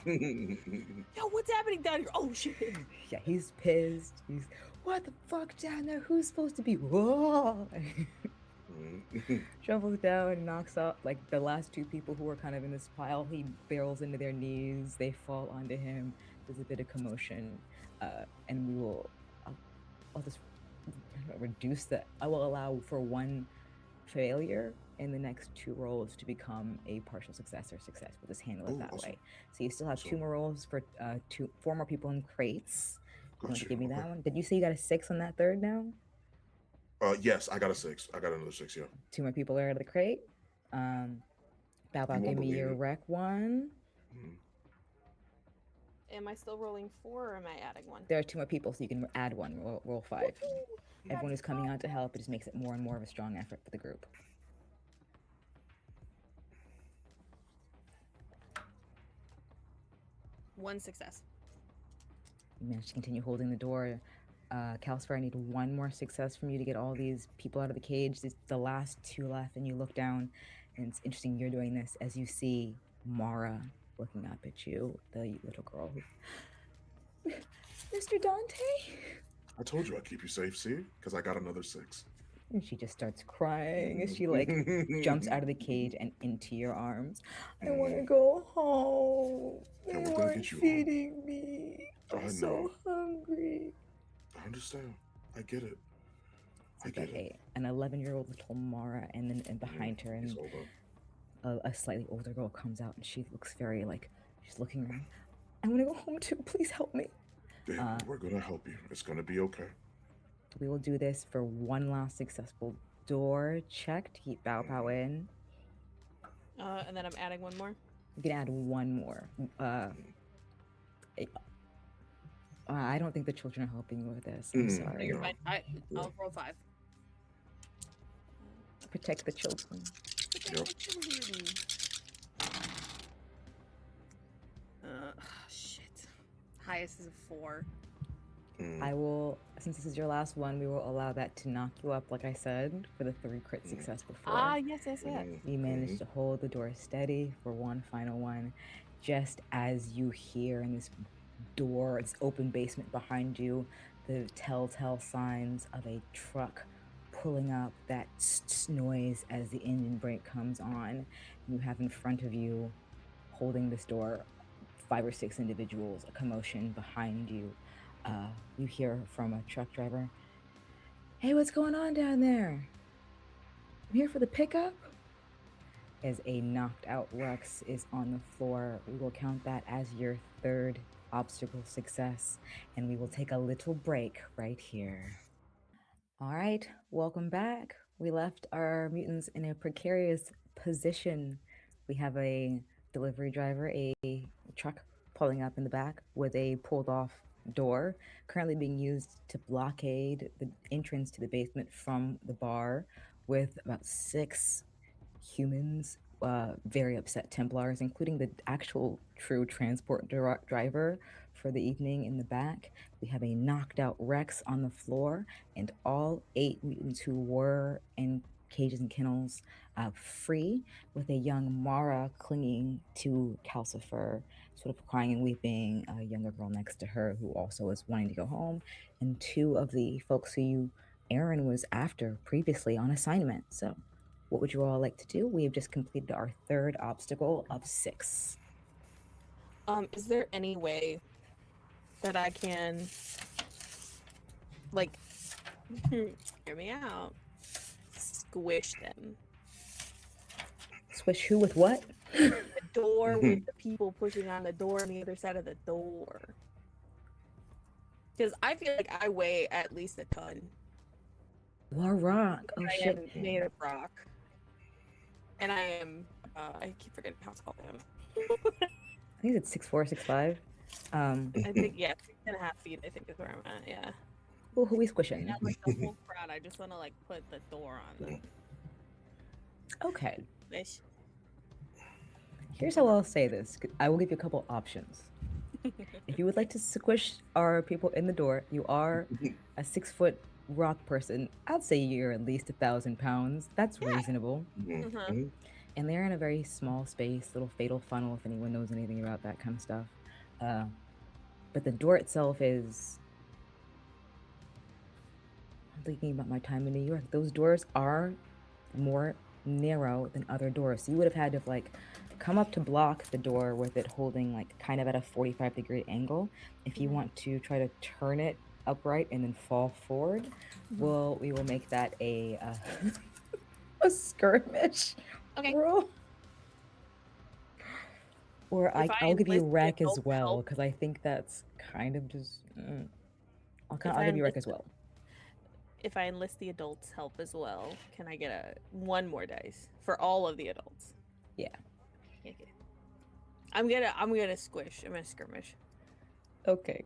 Yo, what's happening down here? Oh shit. Yeah, he's pissed. He's, what the fuck down there? Who's supposed to be? Whoa. Shovels down and knocks out like the last two people who were kind of in this pile. He barrels into their knees. They fall onto him. There's a bit of commotion, and we will. I'll just reduce that. I will allow for one failure in the next two rolls to become a partial success or success. We'll just handle it that way. So you still have two more rolls for four more people in crates. You want to give me that one? Did you say you got a 6 on that third now? Yes, I got a 6. I got another 6. Yeah. Two more people are out of the crate. Bao, give me your rec one. Am I still rolling 4 or am I adding 1? There are two more people, so you can add one. Roll 5. Everyone who's coming out to help, it just makes it more and more of a strong effort for the group. One success. You managed to continue holding the door. Calcifer, I need one more success from you to get all these people out of the cage. It's the last two left, and you look down, and it's interesting you're doing this as you see Mara looking up at you, the little girl. Mr. Dante? I told you I'd keep you safe, see? Because I got another 6. And she just starts crying as she jumps out of the cage and into your arms. I want to go home. They weren't feeding me. I'm so hungry. I understand. I get it. I get it. An 11-year-old little Mara, and then behind her, and a slightly older girl comes out, and she looks very she's looking around. I want to go home too. Please help me. Yeah, we're gonna help you. It's gonna be okay. We will do this for one last successful door check to keep Bao in. And then I'm adding one more. You can add one more. I don't think the children are helping you with this. I'm sorry. You're fine. I'll roll 5. Protect the children. Protect the children. Shit. Highest is a 4. I will, since this is your last one, we will allow that to knock you up, like I said, for the 3 crit success before. Yes. You managed to hold the door steady for one final one, just as you hear in this door, this open basement behind you, the telltale signs of a truck pulling up, that noise as the engine brake comes on. You have in front of you, holding this door, 5 or 6 individuals, a commotion behind you. You hear from a truck driver, "Hey, what's going on down there? I'm here for the pickup." As a knocked out Rex is on the floor, we will count that as your 3rd obstacle success, and we will take a little break right here. All right, welcome back. We left our mutants in a precarious position. We have a delivery driver, a truck pulling up in the back with a pulled off door, currently being used to blockade the entrance to the basement from the bar, with about 6 humans, very upset Templars, including the actual true transport driver for the evening in the back. We have a knocked out Rex on the floor, and all 8 mutants who were in cages and kennels free, with a young Mara clinging to Calcifer, sort of crying and weeping, a younger girl next to her who also is wanting to go home, and 2 of the folks who Aaron was after previously on assignment. So what would you all like to do? We have just completed our 3rd obstacle of 6. Is there any way that I can, hear me out, squish them? Squish who with what? The door with the people pushing on the door on the other side of the door. Because I feel like I weigh at least a ton. You are rock. Oh, shit. I am made of rock. And I am, I keep forgetting how to call him. I think it's 6'4", 6'5". I think, 6.5 feet, I think is where I'm at, yeah. Well, who we squishing? Not like the whole crowd, I just want to, put the door on them. Okay. Squish. Here's how I'll say this. I will give you a couple options. If you would like to squish our people in the door, you are a 6-foot rock person. I'd say you're at least 1,000 pounds. That's reasonable. And they're in a very small space, little fatal funnel, if anyone knows anything about that kind of stuff. But the door itself is... I'm thinking about my time in New York. Those doors are more narrow than other doors. So you would have had to like come up to block the door with it holding like kind of at a 45-degree angle. If you want to try to turn it upright and then fall forward, we will make that a a skirmish Okay. roll. Or If I I'll give you enlist the wreck as adult well, help- because I think that's kind of just. I'll If I give you wreck enlist as well. If I enlist the adults' help as well, can I get one more dice for all of the adults? Yeah. Okay. I'm gonna squish. I'm gonna skirmish. Okay.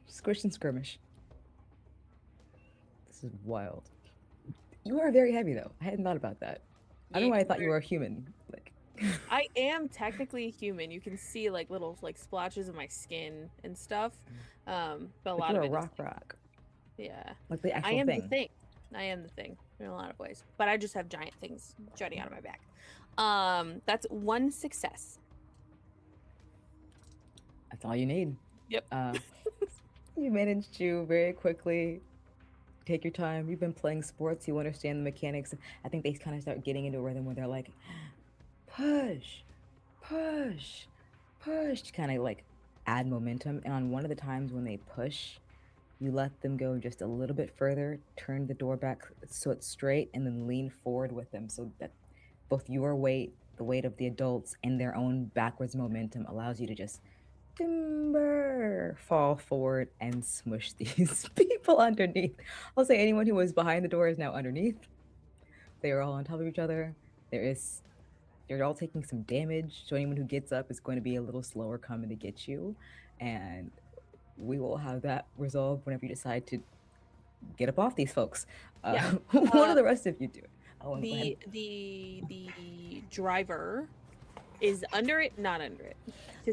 Squish and skirmish. This is wild. You are very heavy though. I hadn't thought about that. I don't know why I thought you were a human. Like I am technically human. You can see like little like splotches of my skin and stuff. But a lot you're of a it is, rock. yeah. Like the actual I am thing. the thing. I am the thing in a lot of ways. But I just have giant things jutting out of my back. That's one success. That's all you need. Yep. You managed to very quickly take your time. You've been playing sports. You understand the mechanics. I think they kind of start getting into a rhythm where they're like, push, push, push, to kind of like add momentum. And on one of the times when they push, you let them go just a little bit further, turn the door back so it's straight, and then lean forward with them so that both your weight, the weight of the adults, and their own backwards momentum allows you to just fall forward and smush these people underneath. I'll say anyone who was behind the door is now underneath. They are all on top of each other. You're all taking some damage, so anyone who gets up is going to be a little slower coming to get you. And we will have that resolved whenever you decide to get up off these folks. Yeah. What do the rest of you do? The driver is under it, not under it.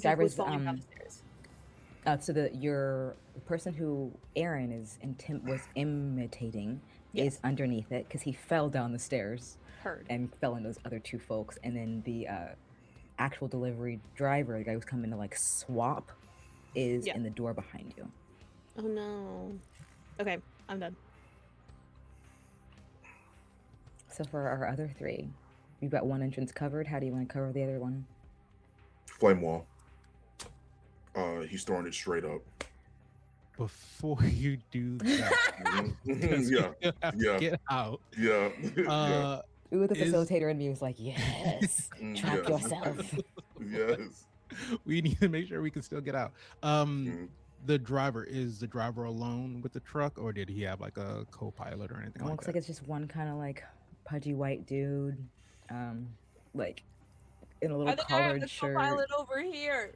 Driver's falling down the stairs. So the person who Aaron was imitating is underneath it because he fell down the stairs. Heard. And fell in those other two folks, and then the actual delivery driver, the guy who's coming to like swap, is in the door behind you. Oh no. Okay, I'm done. So for our other three, we've got one entrance covered. How do you want to cover the other one? Flame wall. He's throwing it straight up. Before you do that, get out. Yeah. Ooh, the facilitator in me was like, yes, trap yourself. Yes. We need to make sure we can still get out. The driver, is the driver alone with the truck, or did he have like a co-pilot or anything like that? It looks like it's just one kind of like pudgy white dude, like in a little collared shirt. Co-pilot over here.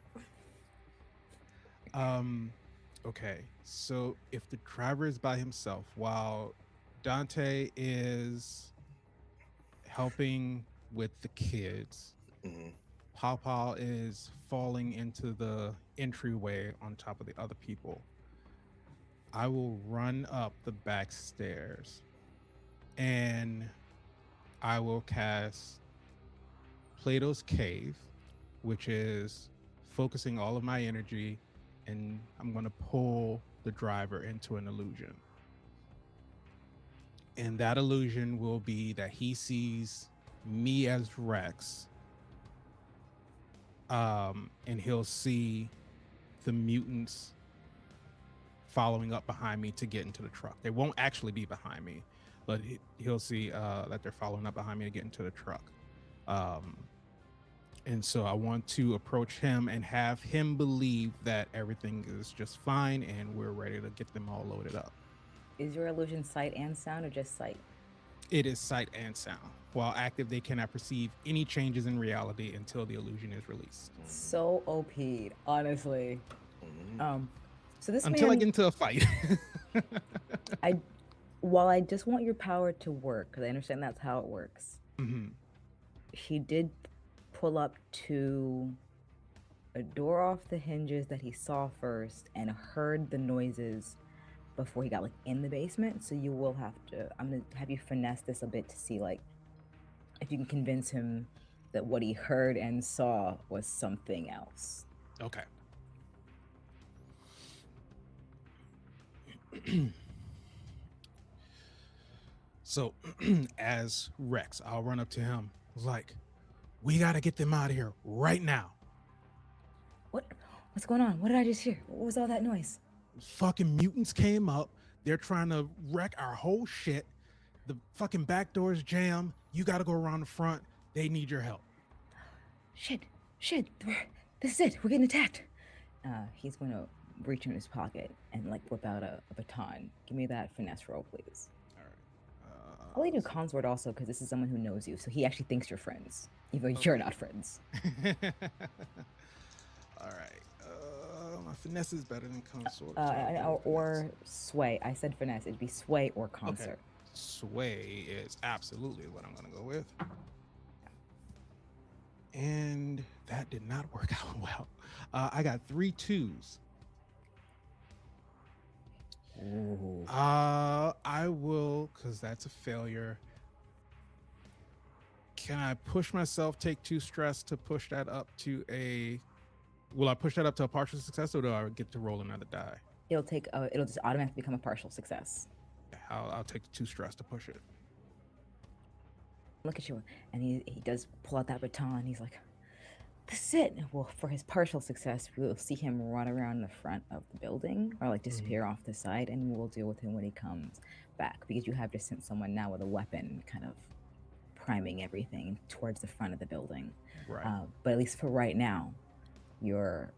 Okay, so if the driver is by himself while Dante is helping with the kids, Pawpaw is falling into the entryway on top of the other people, I will run up the back stairs and I will cast Plato's Cave, which is focusing all of my energy, and I'm going to pull the driver into an illusion. And that illusion will be that he sees me as Rex, and he'll see the mutants following up behind me to get into the truck. They won't actually be behind me, but he'll see that they're following up behind me to get into the truck. And so I want to approach him and have him believe that everything is just fine and we're ready to get them all loaded up. Is your illusion sight and sound, or just sight? It is sight and sound. While active, they cannot perceive any changes in reality until the illusion is released. So OP, honestly. So this until man, I get into a fight. While I just want your power to work, because I understand that's how it works. He did pull up to a door off the hinges that he saw first and heard the noises before he got like in the basement. So you will have to, I'm gonna have you finesse this a bit to see like if you can convince him that what he heard and saw was something else. Okay. So as Rex, I'll run up to him like, we got to get them out of here right now. What's going on? What did I just hear? What was all that noise? Fucking mutants came up. They're trying to wreck our whole shit. The fucking back door's jammed. You got to go around the front. They need your help. Shit. This is it. We're getting attacked. He's going to reach in his pocket and like whip out a baton. Give me that finesse roll, please. All right. I'll let you do consort also because this is someone who knows you, so he actually thinks you're friends, even though you're not friends. All right. My finesse is better than consort. Or sway. I said finesse. It'd be sway or consort. Okay. Sway is absolutely what I'm going to go with. And that did not work out well. I got 3 2s. Ooh. I will, because that's a failure. Can I push myself, take 2 stress to push that up to a... Will I push that up to a partial success, or do I get to roll another die? It'll just automatically become a partial success. I'll take the 2 stress to push it. Look at you, and he does pull out that baton. He's like, "This is it." Well, for his partial success, we'll see him run around the front of the building or like disappear off the side, and we'll deal with him when he comes back because you have just sent someone now with a weapon, kind of priming everything towards the front of the building. Right. But at least for right now, your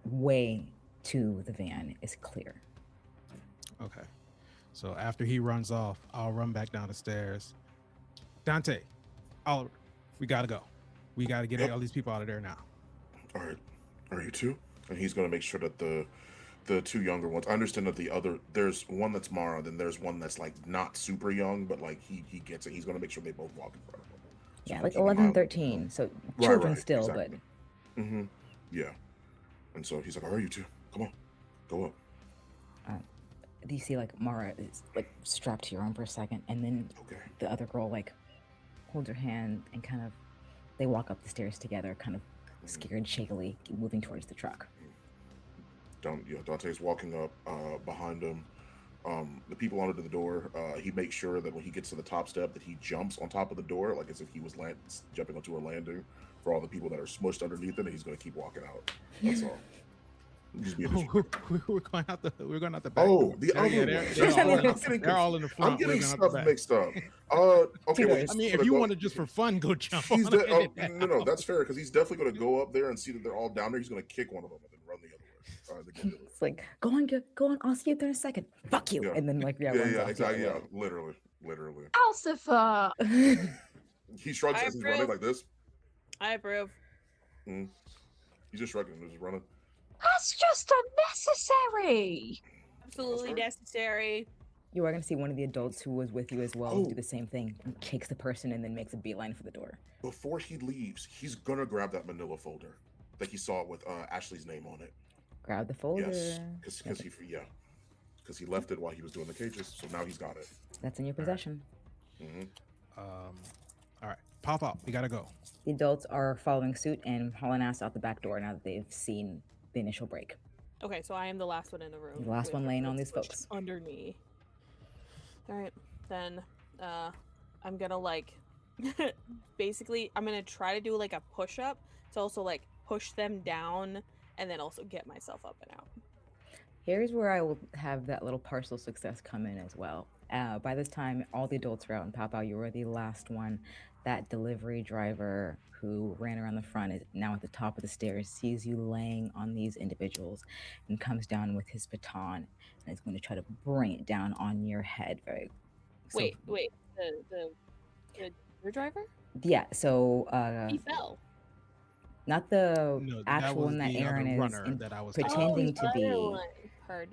way to the van is clear. Okay. So after he runs off, I'll run back down the stairs. Dante, Oliver, we gotta go. We gotta get all these people out of there now. All right. Are you two? And he's going to make sure that the 2 younger ones. I understand that there's one that's Mara, then there's one that's like not super young, but like he gets it. He's going to make sure they both walk in front of him. So Yeah, like 11, 13. So children right, still, exactly. But. Yeah. And so he's like, all right, you two, come on, go up. Do you see like Mara is like strapped to your arm for a second, and then the other girl like holds her hand and kind of they walk up the stairs together, kind of scared, shakily, moving towards the truck. Dante's walking up behind him. The people under the door, he makes sure that when he gets to the top step that he jumps on top of the door, like as if he was jumping onto a landing for all the people that are smushed underneath him, and he's going to keep walking out. That's all. We're going out the back. Oh, the other they're all in the front. I'm getting stuff mixed up. Okay. Well, I mean, if you wanted just for fun, go jump. No, that's fair because he's definitely going to go up there and see that they're all down there. He's going to kick one of them and then run the other way. It's like go on. I'll see you there in a second. Fuck you, and then like exactly. Yeah, literally. Alcifer. He shrugs as he's running like this. I approve. He's just shrugging, just running. That's just unnecessary. Absolutely necessary. You are going to see one of the adults who was with you as well do the same thing, and kicks the person and then makes a beeline for the door. Before he leaves, he's going to grab that manila folder that he saw with Ashley's name on it. Grab the folder. Yes, because he left it while he was doing the cages, so now he's got it. That's in your possession. All right, pop up. We got to go. The adults are following suit and hauling ass out the back door now that they've seen the initial break. Okay, so I am the last one in the room. The last one laying on these folks. Under me. All right, then I'm gonna like, basically, I'm gonna try to do like a push-up to also like push them down and then also get myself up and out. Here's where I will have that little partial success come in as well. By this time, all the adults are out, and Papa, you were the last one. That delivery driver who ran around the front is now at the top of the stairs, sees you laying on these individuals, and comes down with his baton and is going to try to bring it down on your head. Wait, the driver? Yeah, so he fell. Not the actual one that Aaron is pretending to be.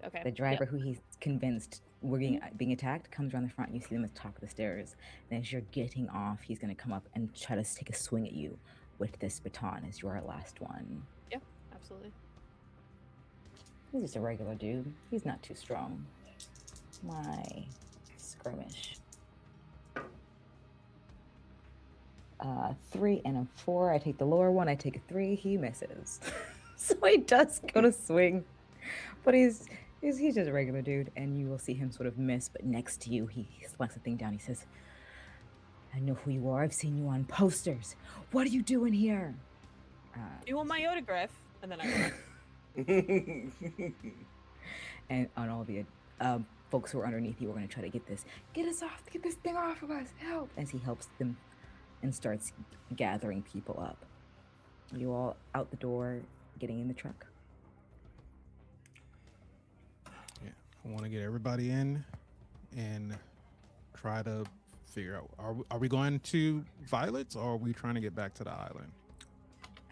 Okay. The driver who he's convinced we're being attacked comes around the front. And you see them at the top of the stairs. And as you're getting off, he's going to come up and try to take a swing at you with this baton as your last one. Yep, absolutely. He's just a regular dude. He's not too strong. My skirmish. 3 and a 4. I take the lower one. I take a 3. He misses. So he does go to swing. But he's He's just a regular dude, and you will see him sort of miss, but next to you, he slams the thing down. He says, I know who you are. I've seen you on posters. What are you doing here? You want my autograph? And then I And on all the folks who are underneath you are going to try to get this thing off of us, help, as he helps them and starts gathering people up. You all out the door, getting in the truck. Yeah, I want to get everybody in and try to figure out, are we going to Violet's, or are we trying to get back to the island?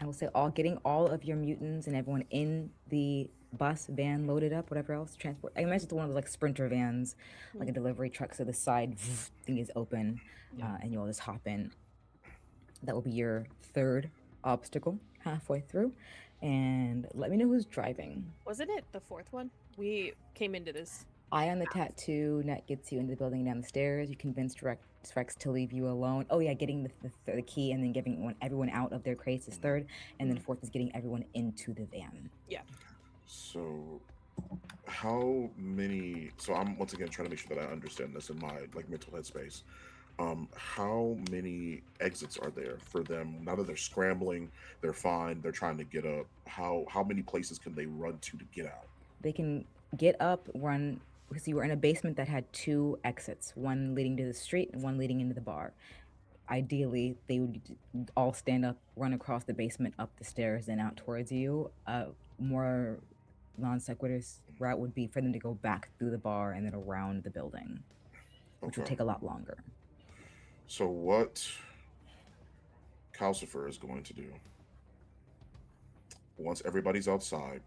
I will say getting all of your mutants and everyone in the bus, van loaded up, whatever else, transport. I imagine it's one of those like sprinter vans, like a delivery truck. So the side thing is open and you all just hop in. That will be your third obstacle halfway through. And let me know who's driving. Wasn't it the fourth one? We came into this. Eye on the tattoo. Net gets you into the building down the stairs. You convinced Rex to leave you alone. Oh yeah, getting the key and then giving everyone out of their crates is third. And then fourth is getting everyone into the van. Yeah. So how many, so I'm once again trying to make sure that I understand this in my like mental headspace. How many exits are there for them now that they're scrambling, they're fine, they're trying to get up? How many places can they run to get out? They can get up, run, because you were in a basement that had 2 exits, one leading to the street and one leading into the bar. Ideally, they would all stand up, run across the basement, up the stairs, and out towards you. More non sequiturs route would be for them to go back through the bar and then around the building, which would take a lot longer. So what Calcifer is going to do, once everybody's outside,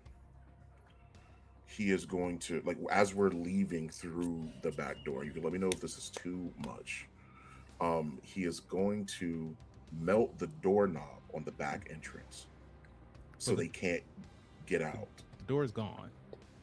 he is going to, like, as we're leaving through the back door, you can let me know if this is too much. He is going to melt the doorknob on the back entrance so they can't get out. The door's gone.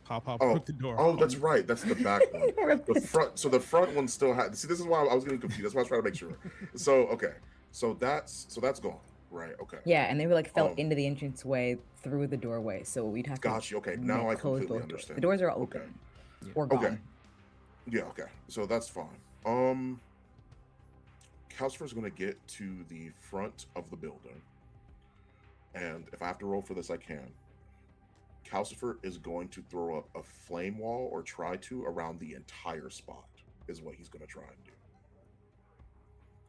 Pop, Oh, the door. oh, that's right. That's the back one. The front. So the front one still had. See, this is why I was getting confused. That's why I was trying to make sure. So okay. So that's gone. Right. Okay. Yeah, and they were like fell into the entranceway through the doorway, so we'd have to. Got you. Okay. Now I completely understand. The doors are open. Okay. Or gone. Okay. Yeah. Okay. So that's fine. Calcifer's going to get to the front of the building, and if I have to roll for this, I can. Calcifer is going to throw up a flame wall, or try to, around the entire spot, is what he's going to try and do.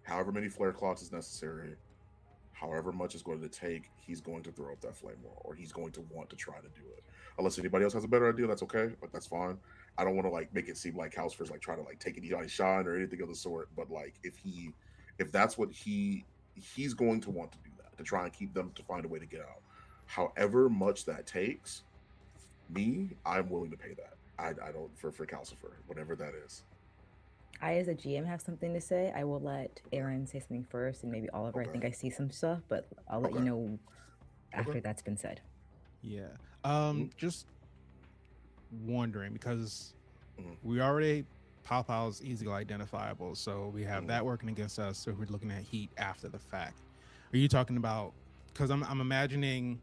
However many flare clocks is necessary, however much it's going to take, he's going to throw up that flame wall, or he's going to want to try to do it. Unless anybody else has a better idea, that's okay, but that's fine. I don't want to like make it seem like Calcifer's like trying to like take anybody's shine or anything of the sort, but like if that's what he's going to want to do that, to try and keep them to find a way to get out. However much that takes, I'm willing to pay that. I don't for Calcifer, whatever that is. I, as a GM, have something to say. I will let Aaron say something first, and maybe Oliver. Okay. I think I see some stuff, but I'll let you know after that's been said. Yeah. Just wondering, because we already Pow's easily identifiable, so we have that working against us. So we're looking at heat after the fact. Are you talking about? Because I'm imagining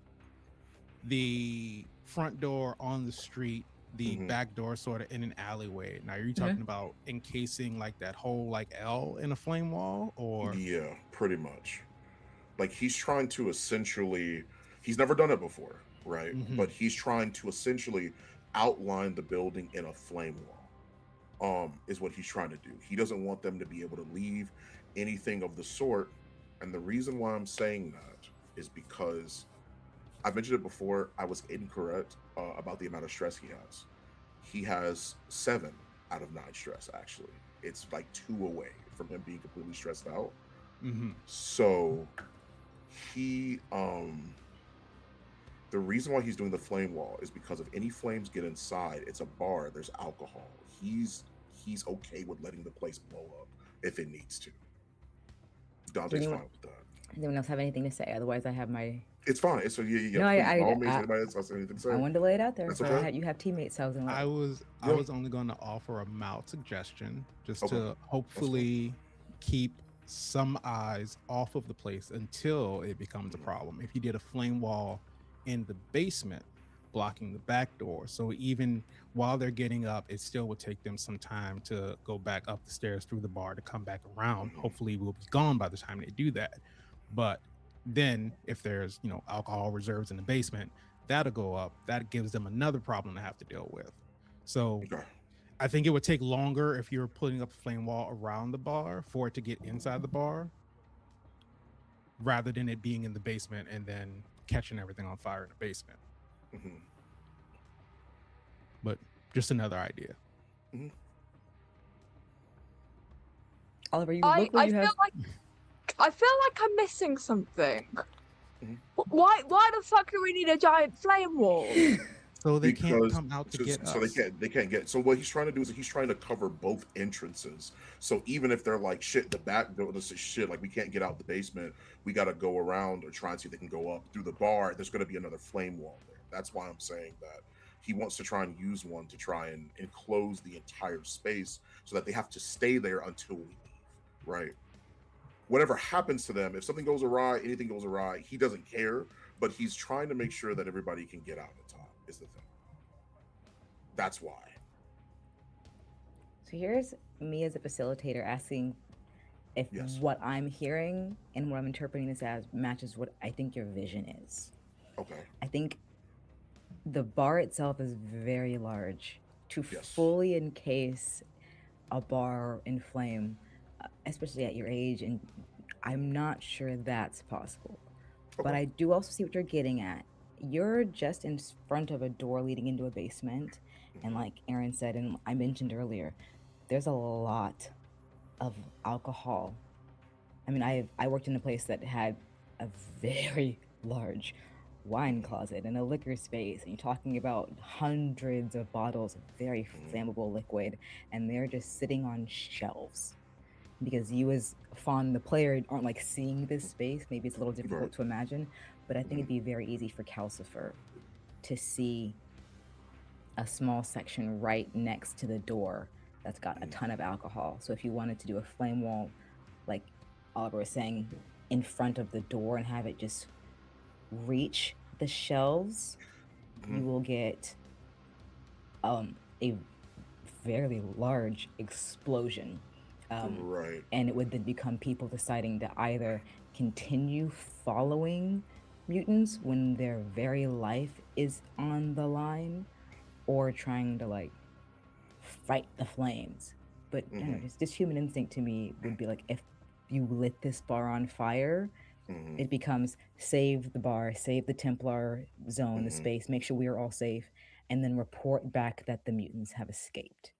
the front door on the street, the back door sort of in an alleyway. Now, are you talking about encasing like that whole like L in a flame wall, or? Yeah, pretty much. Like he's trying to essentially, he's never done it before, right? But he's trying to essentially outline the building in a flame wall. Is what he's trying to do. He doesn't want them to be able to leave anything of the sort. And the reason why I'm saying that is because I've mentioned it before. I was incorrect about the amount of stress he has. He has 7 out of 9 stress, actually. It's like 2 away from him being completely stressed out. So he the reason why he's doing the flame wall is because if any flames get inside, it's a bar, there's alcohol. He's okay with letting the place blow up if it needs to. Dante's fine with that. Does anyone else have anything to say? Otherwise, I have my. It's fine. It's yeah. No, anybody else has anything to say? I wanted to lay it out there. That's So okay. you have teammates. So I was only going to offer a mild suggestion, just to hopefully keep some eyes off of the place until it becomes a problem. If you did a flame wall in the basement, blocking the back door. So even while they're getting up, it still would take them some time to go back up the stairs through the bar to come back around. Hopefully we'll be gone by the time they do that. But then if there's, alcohol reserves in the basement, that'll go up. That gives them another problem to have to deal with. So Okay. I think it would take longer if you're putting up a flame wall around the bar for it to get inside the bar, rather than it being in the basement and then catching everything on fire in the basement. Mhm. But just another idea. Oliver, you I look like you feel have. like I'm missing something. Mhm. Why the fuck do we need a giant flame wall? So they can't Because come out to get us. so they can't get. So what he's trying to do is he's trying to cover both entrances. So even if they're like shit, the back door, this is shit, like we can't get out the basement, we got to go around or try and see if they can go up through the bar. There's going to be another flame wall there. That's why I'm saying that he wants to try and use one to try and enclose the entire space so that they have to stay there until we leave. Right. Whatever happens to them, if something goes awry, anything goes awry, he doesn't care. But he's trying to make sure that everybody can get out at time. Is the thing. That's why. So here's me as a facilitator asking if Yes. what I'm hearing and what I'm interpreting this as matches what I think your vision is. Okay. I think the bar itself is very large. To Yes. fully encase a bar in flame, especially at your age, and I'm not sure that's possible. But Okay. I do also see what you're getting at. You're just in front of a door leading into a basement, and like Aaron said, and I mentioned earlier, there's a lot of alcohol. I mean, I worked in a place that had a very large wine closet and a liquor space, and you're talking about hundreds of bottles of very flammable liquid, and they're just sitting on shelves. Because you as Fawn, the player, aren't like seeing this space. Maybe it's a little difficult Right. to imagine, but I think it'd be very easy for Calcifer to see a small section right next to the door that's got a ton of alcohol. So if you wanted to do a flame wall, like Oliver was saying, in front of the door and have it just reach the shelves, you will get a fairly large explosion. Right. And it would then become people deciding to either continue following mutants when their very life is on the line, or trying to like fight the flames. But I don't know, just human instinct to me would be like, if you lit this bar on fire, it becomes save the bar, save the Templar zone, the space, make sure we are all safe, and then report back that the mutants have escaped.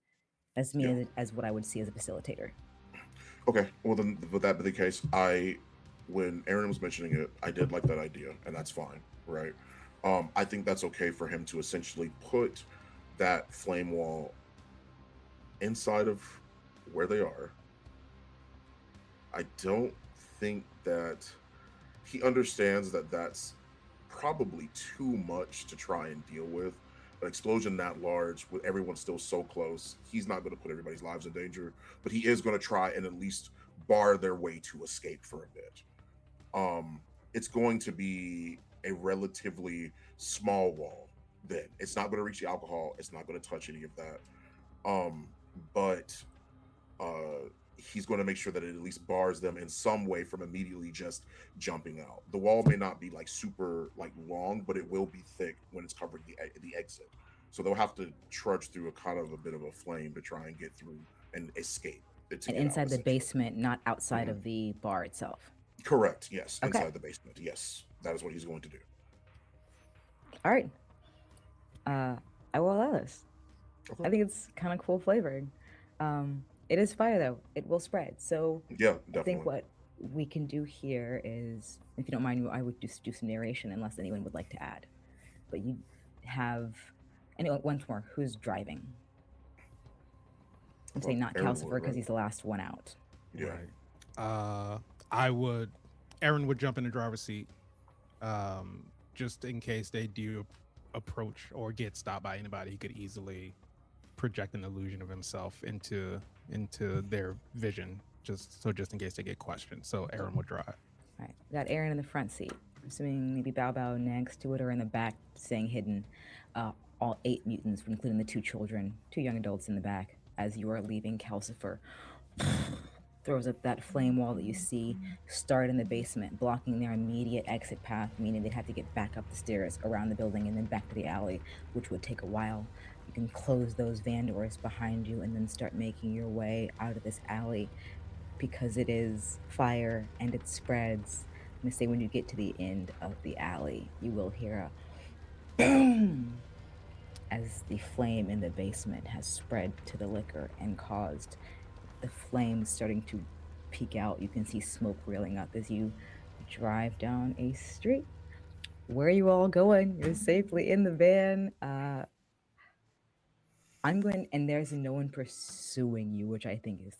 That's me Yeah. as what I would see as a facilitator. Okay. Well, then, with that being the case, when Aaron was mentioning it, I did like that idea, and that's fine, right? I think that's okay for him to essentially put that flame wall inside of where they are. I don't think that he understands that that's probably too much to try and deal with. An explosion that large with everyone still so close, he's not going to put everybody's lives in danger, but he is going to try and at least bar their way to escape for a bit. It's going to be a relatively small wall. Then it's not going to reach the alcohol. It's not going to touch any of that. But he's going to make sure that it at least bars them in some way from immediately just jumping out. The wall may not be like super like long, but it will be thick when it's covering the exit. So they'll have to trudge through a kind of a bit of a flame to try and get through and escape. And inside the basement, not outside of the bar itself. Correct. Yes. Okay. Inside the basement. Yes. That is what he's going to do. All right. I will allow this. Okay. I think it's kind of cool flavoring. It is fire though. It will spread. So Yeah, definitely. I think what we can do here is, if you don't mind, I would just do some narration unless anyone would like to add. But you have, anyway, once more, who's driving? I'm saying not Calcifer because he's the last one out. Yeah. Right. Aaron would jump in the driver's seat, just in case they do approach or get stopped by anybody. He could easily project an illusion of himself into their vision, just in case they get questioned. So Aaron would drive. All right, we got Aaron in the front seat. I'm assuming maybe Bao Bao next to it or in the back, staying hidden. all 8 mutants, including the 2 children, 2 young adults in the back, as you are leaving Calcifer, throws up that flame wall that you see start in the basement, blocking their immediate exit path, meaning they'd have to get back up the stairs, around the building, and then back to the alley, which would take a while. You can close those van doors behind you and then start making your way out of this alley because it is fire and it spreads. I'm gonna say when you get to the end of the alley, you will hear a boom as the flame in the basement has spread to the liquor and caused the flames starting to peek out. You can see smoke reeling up as you drive down a street. Where are you all going? You're safely in the van. I'm going, and there's no one pursuing you, which I think is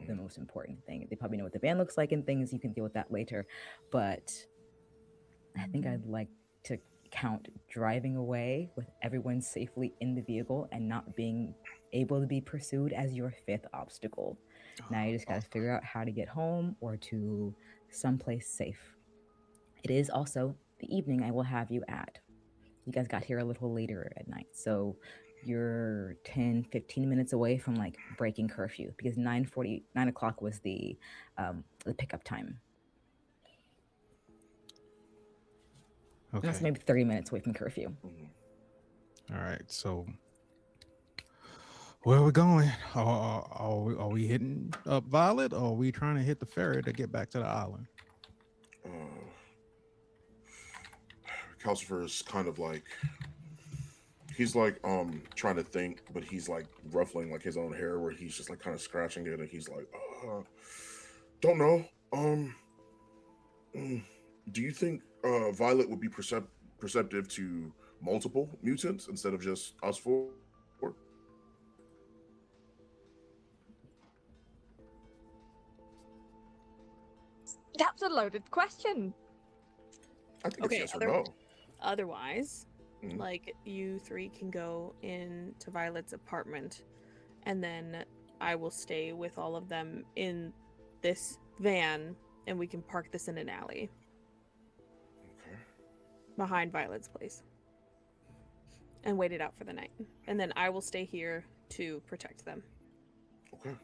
the most important thing. They probably know what the van looks like and things. You can deal with that later. But I think I'd like to count driving away with everyone safely in the vehicle and not being able to be pursued as your 5th obstacle. Now you just got to figure out how to get home or to someplace safe. It is also the evening I will have you at. You guys got here a little later at night, so you're 10, 15 minutes away from like breaking curfew because 9 o'clock was the pickup time. Okay. That's maybe 30 minutes away from curfew. All right. So where are we going? Are we hitting up Violet, or are we trying to hit the ferry to get back to the island? Calcifer is kind of like, he's like trying to think, but he's like ruffling like his own hair, where he's just like kind of scratching it, and he's like, don't know. Do you think Violet would be perceptive to multiple mutants instead of just us 4? That's a loaded question. I think Okay, it's yes or no. Otherwise, Mhm. like, you 3 can go into Violet's apartment, and then I will stay with all of them in this van, and we can park this in an alley Okay. behind Violet's place and wait it out for the night. And then I will stay here to protect them. Okay.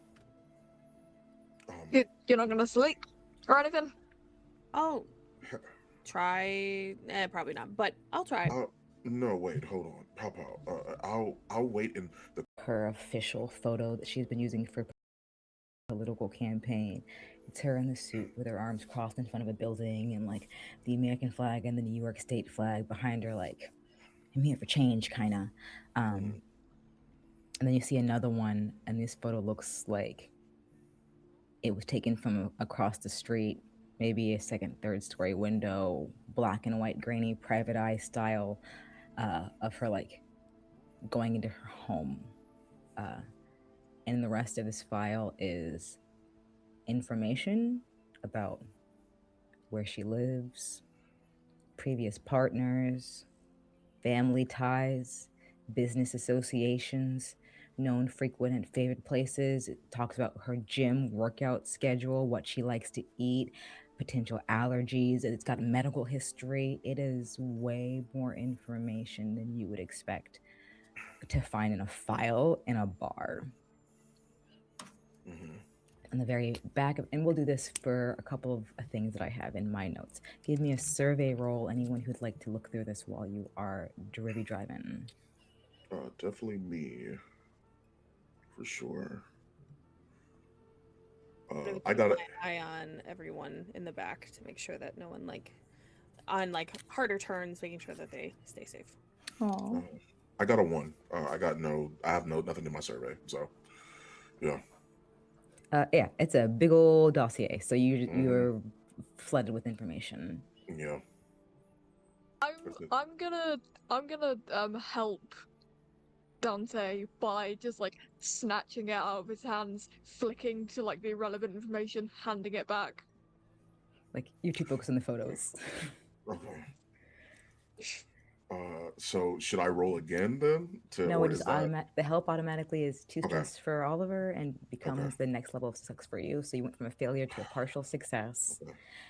You're not gonna sleep or anything? I'll try. Probably not, but I'll try. No, wait, hold on, Papa. I'll wait in the. Her official photo that she's been using for political campaign. It's her in the suit with her arms crossed in front of a building and like the American flag and the New York state flag behind her, like I'm here for change, kind of. And then you see another one, and this photo looks like it was taken from across the street, maybe a second, third story window, black and white, grainy, private eye style of her like going into her home. And the rest of this file is information about where she lives, previous partners, family ties, business associations, known frequent and favorite places. It talks about her gym workout schedule, what she likes to eat, potential allergies. It's got medical history. It is way more information than you would expect to find in a file in a bar. On the very back of, and we'll do this for a couple of things that I have in my notes. Give me a survey roll, anyone who'd like to look through this while you are driving. Definitely me, for sure. I got an eye on everyone in the back to make sure that no one on harder turns, making sure that they stay safe. Oh. I got a 1. I have nothing in my survey, so yeah. Yeah, it's a big old dossier, so you're flooded with information. Yeah. I'm gonna help Dante by just like snatching it out of his hands, flicking to like the irrelevant information, handing it back. Like you're too focused on the photos. Okay. So should I roll again then? No, it just the help automatically is 2 stress for Oliver and becomes the next level of success for you. So you went from a failure to a partial success.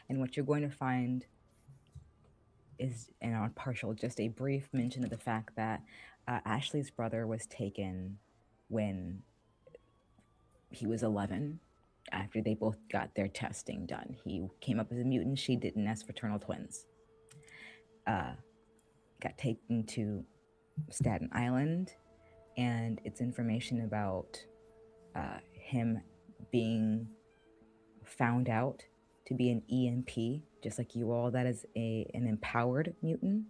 And what you're going to find is, and on partial, just a brief mention of the fact that Ashley's brother was taken when he was 11 after they both got their testing done. He came up as a mutant, she didn't, as fraternal twins. Got taken to Staten Island, and it's information about him being found out to be an EMP, just like you all. That is an empowered mutant.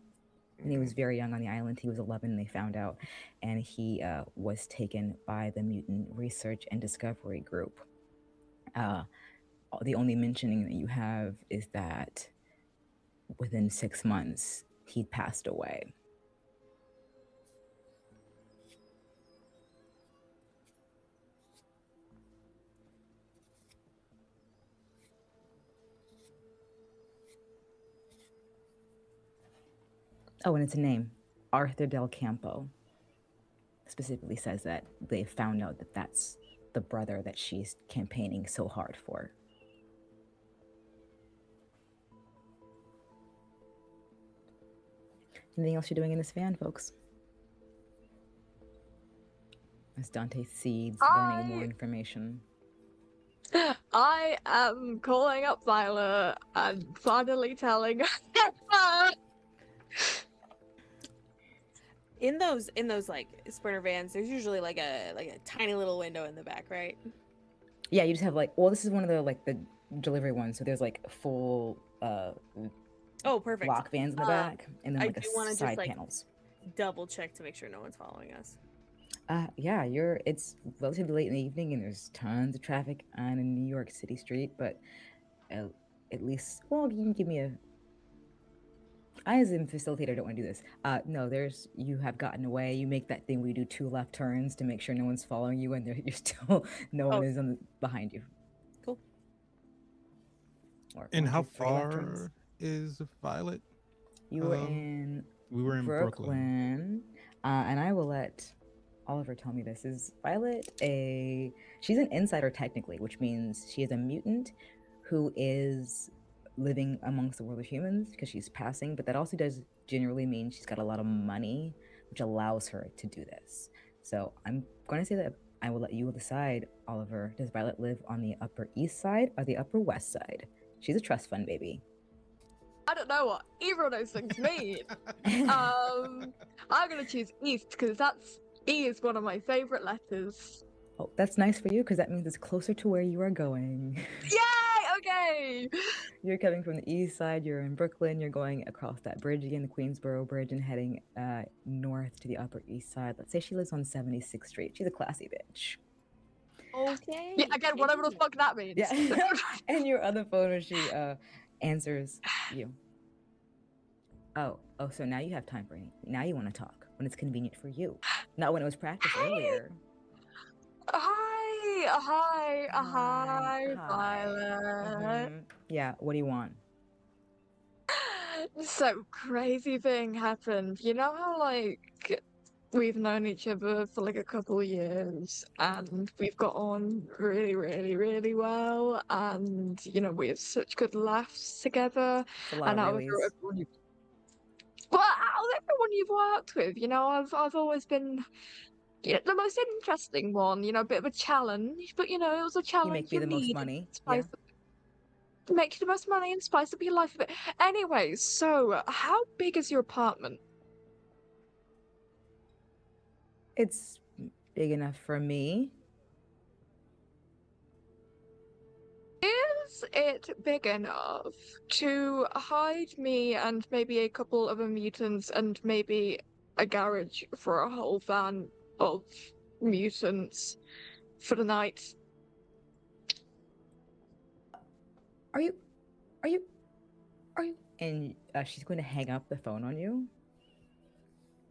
And he was very young on the island. He was 11, they found out. And he was taken by the Mutant Research and Discovery Group. The only mentioning that you have is that within 6 months, he'd passed away. Oh, and it's a name, Arthur Del Campo. Specifically says that they found out that that's the brother that she's campaigning so hard for. Anything else you're doing in this van, folks? As Dante seeds learning more information. I am calling up Violet and finally telling her. In those like sprinter vans, there's usually like a tiny little window in the back, right? Yeah, you just have like, well, this is one of the delivery ones, so there's like full oh, perfect, block vans in the back, and then like I side just, panels. Double check to make sure no one's following us. Yeah, it's relatively late in the evening and there's tons of traffic on a New York City street, but at least, well, you can give me I, as a facilitator, don't want to do this. No, you have gotten away. You make that thing where you do 2 left turns to make sure no one's following you, and you're still, no one is behind you. Cool. And how far is Violet? We were in Brooklyn. And I will let Oliver tell me this. Is Violet she's an insider technically, which means she is a mutant who is living amongst the world of humans because she's passing, but that also does generally mean she's got a lot of money, which allows her to do this. So I'm going to say that I will let you decide, Oliver. Does Violet live on the Upper East Side or the Upper West Side? She's a trust fund baby. I don't know what either of those things mean. I'm going to choose East because E is one of my favorite letters. Oh, that's nice for you because that means it's closer to where you are going. Yay! Okay! You're coming from the east side, you're in Brooklyn, you're going across that bridge again, the Queensboro Bridge, and heading north to the Upper East Side. Let's say she lives on 76th Street. She's a classy bitch. Okay. Yeah, again, whatever the fuck that means. Yeah. And your other phone when she answers you. Oh, so now you have time for me. Now you want to talk when it's convenient for you, not when it was practiced earlier. Hi, Violet. Yeah, what do you want? So crazy thing happened. You know how like we've known each other for like a couple of years and we've got on really, really, really well, and you know we have such good laughs together. And out of everyone you've worked with, you know, I've always been the most interesting one, you know, a bit of a challenge, but you know, it was a challenge. You make me the most money. Yeah. Make you the most money and spice up your life a bit. Anyway, so how big is your apartment? It's big enough for me. Is it big enough to hide me and maybe a couple of mutants and maybe a garage for a whole van of mutants for the night? Are you? And she's going to hang up the phone on you.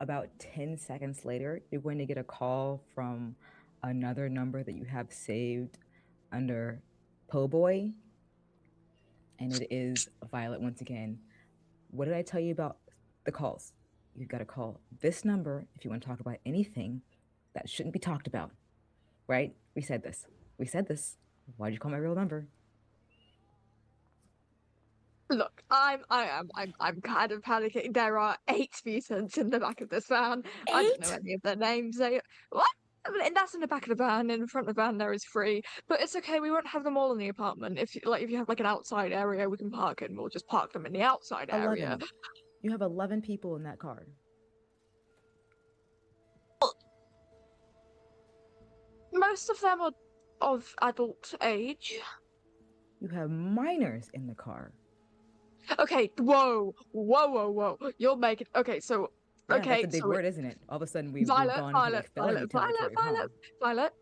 About 10 seconds later, you're going to get a call from another number that you have saved under Po Boy. And it is Violet once again. What did I tell you about the calls? You've got to call this number if you want to talk about anything that shouldn't be talked about. Right? We said this. Why'd you call my real number? Look, I'm kind of panicking. There are 8 mutants in the back of this van. I don't know 8? any of their names. What? And that's in the back of the van. In the front of the van, there is 3. But it's okay. We won't have them all in the apartment. If you have like an outside area we can park in, we'll just park them in the outside area. 11. You have 11 people in that car. Most of them are of adult age. You have minors in the car. Okay, whoa. You're making so Yeah, okay, that's a big so word, isn't it? All of a sudden we've Violet, gone Violet, into like felony territory. Violet.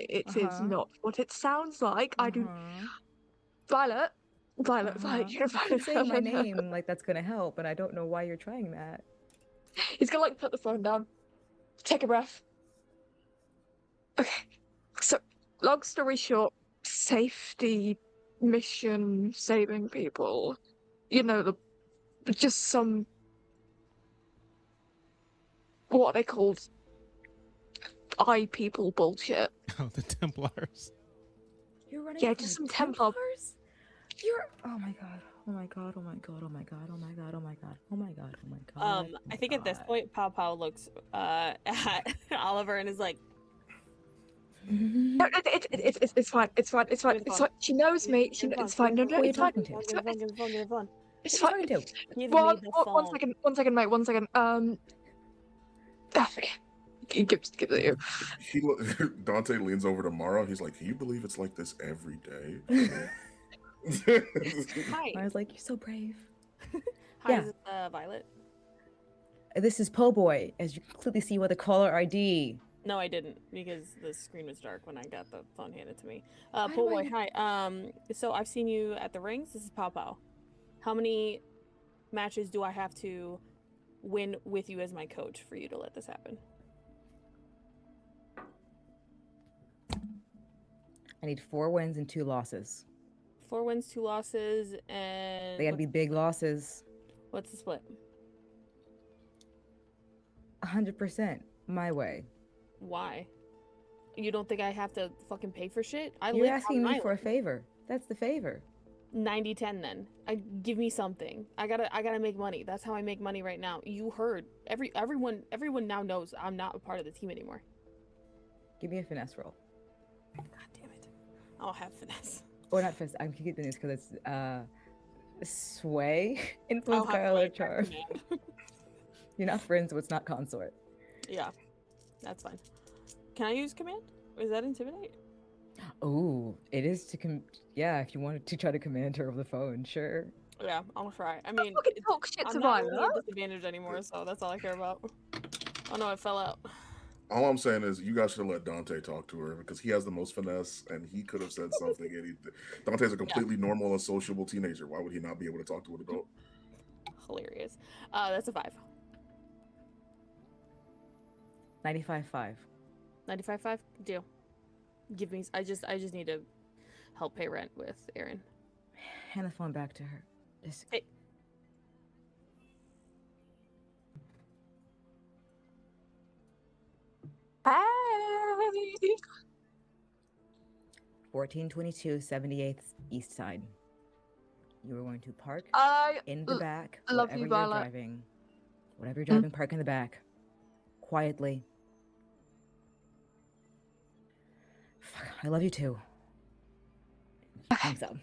It is not what it sounds like. I do. Violet. You keep saying my name like that's gonna help, and I don't know why you're trying that. He's gonna like put the phone down, take a breath. Okay, so long story short, safety mission, saving people. You know, just some what are they called eye people bullshit. Oh, the Templars. You're running Yeah, from just the some Templar. Templars? You're oh my god. Oh my god. Oh my god. Oh my god. Oh my god. Oh my god. Oh my god. Oh my god. I think at this point, Pow Pow looks at Oliver and is like, No, it's fine. It's fine. She knows me. It's fine. No, Who are you it's fine. talking to? It's fine. Give the phone. It's Who are fine. you talking to? Give me the phone. One second, mate. One second. Give it to you. Dante leans over to Mara. He's like, "Can you believe it's like this every day?" Hi. I was like, you're so brave. Hi, Yeah. is it, Violet? This is Po Boy, as you can clearly see by the caller ID. No, I didn't, because the screen was dark when I got the phone handed to me. Why do Poor I boy, hi. So I've seen you at the rings. This is Pow Pow. How many matches do I have to win with you as my coach for you to let this happen? I need 4 wins and 2 losses. 4 wins, 2 losses, and They gotta be big losses. what's the split? 100% my way. Why? You don't think I have to fucking pay for shit? You're asking me for a favor. That's the favor. 90-10 then. Give me something. I gotta make money. That's how I make money right now. You heard. Everyone now knows I'm not a part of the team anymore. Give me a finesse roll. God damn it. I'll have finesse. Or not finesse. I'm keeping this because it's sway, influence, I'll have guile, or sway, charm. command. You're not friends, so it's not consort. Yeah. That's fine. Can I use command? Or is that intimidate? Oh, it is to yeah, if you wanted to try to command her over the phone, sure. Yeah, I'll try. I mean, fucking talk shit I'm to not really Violet. at disadvantage anymore, so that's all I care about. Oh no, it fell out. All I'm saying is you guys should have let Dante talk to her because he has the most finesse and he could have said something. Dante's a completely normal and sociable teenager. Why would he not be able to talk to an adult? Hilarious. That's a 5. 95.5. 95.5? Deal. Give me. I just need to help pay rent with Aaron. Hand the phone back to her. Just... Hey. Hey. 1422 78th East Side. You are going to park in the back, love whatever you, you're Violet. driving. Whatever you're driving, park in the back. Quietly. Fuck, I love you too. Thumbs up.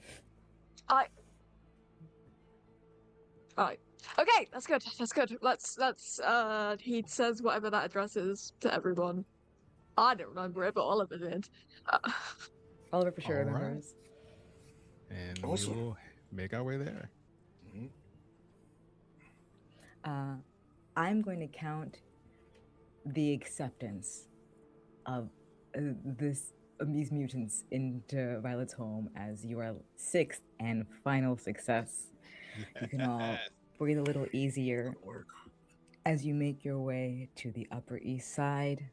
Okay, that's good. That's good. Let's he says whatever that address is to everyone. I don't remember it, but Oliver did. Oliver for sure All right. remembers. And Awesome. we will make our way there. I'm going to count the acceptance of these mutants into Violet's home as your 6th and final success. You can all breathe a little easier as you make your way to the Upper East Side.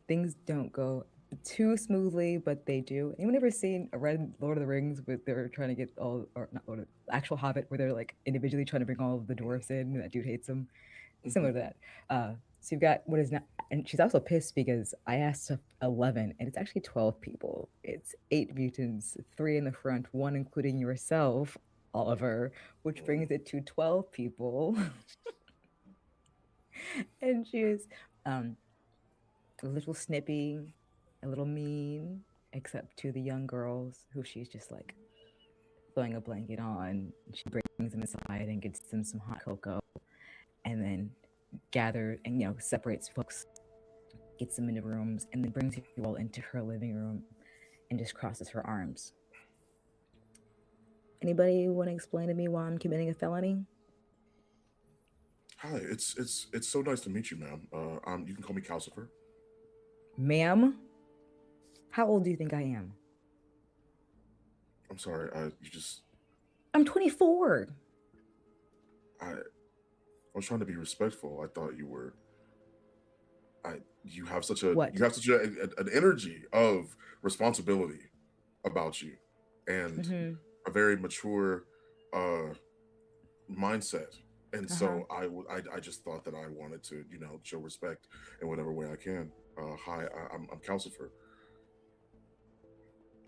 Things don't go too smoothly, but they do. Anyone ever seen a Red Lord of the Rings where they're trying to get all, or not Lord of, actual Hobbit, where they're like individually trying to bring all of the dwarves in, and that dude hates them? Similar to that. So you've got what is not, and she's also pissed because I asked 11, and it's actually 12 people. It's 8 mutants, 3 in the front, 1 including yourself, Oliver, which brings it to 12 people. And she is a little snippy, a little mean, except to the young girls who she's just like throwing a blanket on. She brings them inside and gets them some hot cocoa, and then separates folks, gets them into rooms, and then brings you all into her living room and just crosses her arms. Anybody want to explain to me why I'm committing a felony? Hi, it's so nice to meet you, ma'am. You can call me Calcifer. Ma'am? How old do you think I am? I'm sorry. You just I'm 24. I was trying to be respectful. I thought you were. You have such a What? you have such an energy of responsibility about you, and a very mature mindset. And so I just thought that I wanted to show respect in whatever way I can. Hi, I'm Calcifer.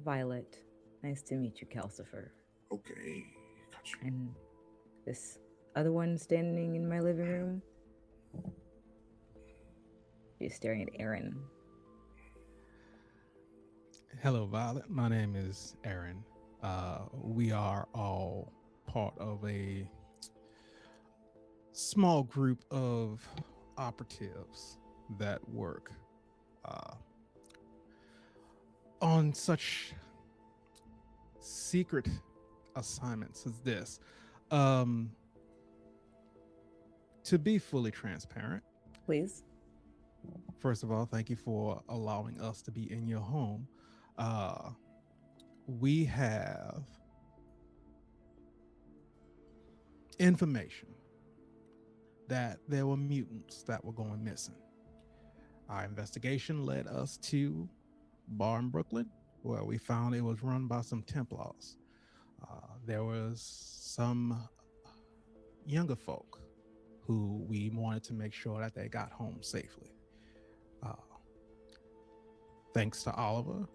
Violet. Nice to meet you, Calcifer. Okay, got you. And this other one standing in my living room? She's staring at Aaron. Hello, Violet. My name is Aaron. We are all part of a small group of operatives that work on such secret assignments as this. To be fully transparent, Please. first of all, thank you for allowing us to be in your home. We have information that there were mutants that were going missing. Our investigation led us to a bar in Brooklyn, where we found it was run by some Templars. There was some younger folk who we wanted to make sure that they got home safely. Thanks to Oliver,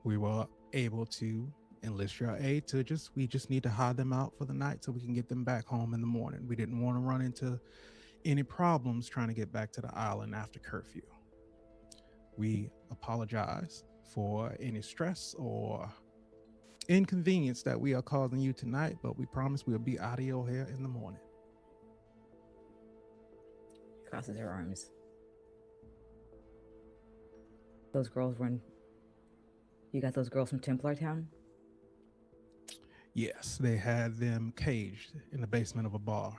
we were able to enlist your aid we just need to hide them out for the night so we can get them back home in the morning. We didn't want to run into any problems trying to get back to the island after curfew. We apologize for any stress or inconvenience that we are causing you tonight, but we promise we'll be out of your hair in the morning. Crosses her arms. Those girls run. You got those girls from Templar Town? Yes, they had them caged in the basement of a bar.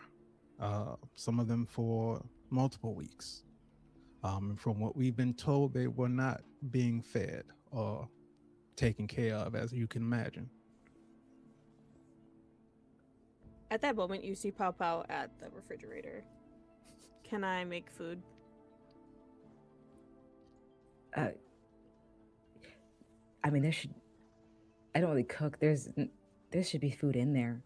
Some of them for multiple weeks. From what we've been told, they were not being fed or taken care of, as you can imagine. At that moment, you see Pow Pow at the refrigerator. Can I make food? I mean, I don't really cook. There should be food in there.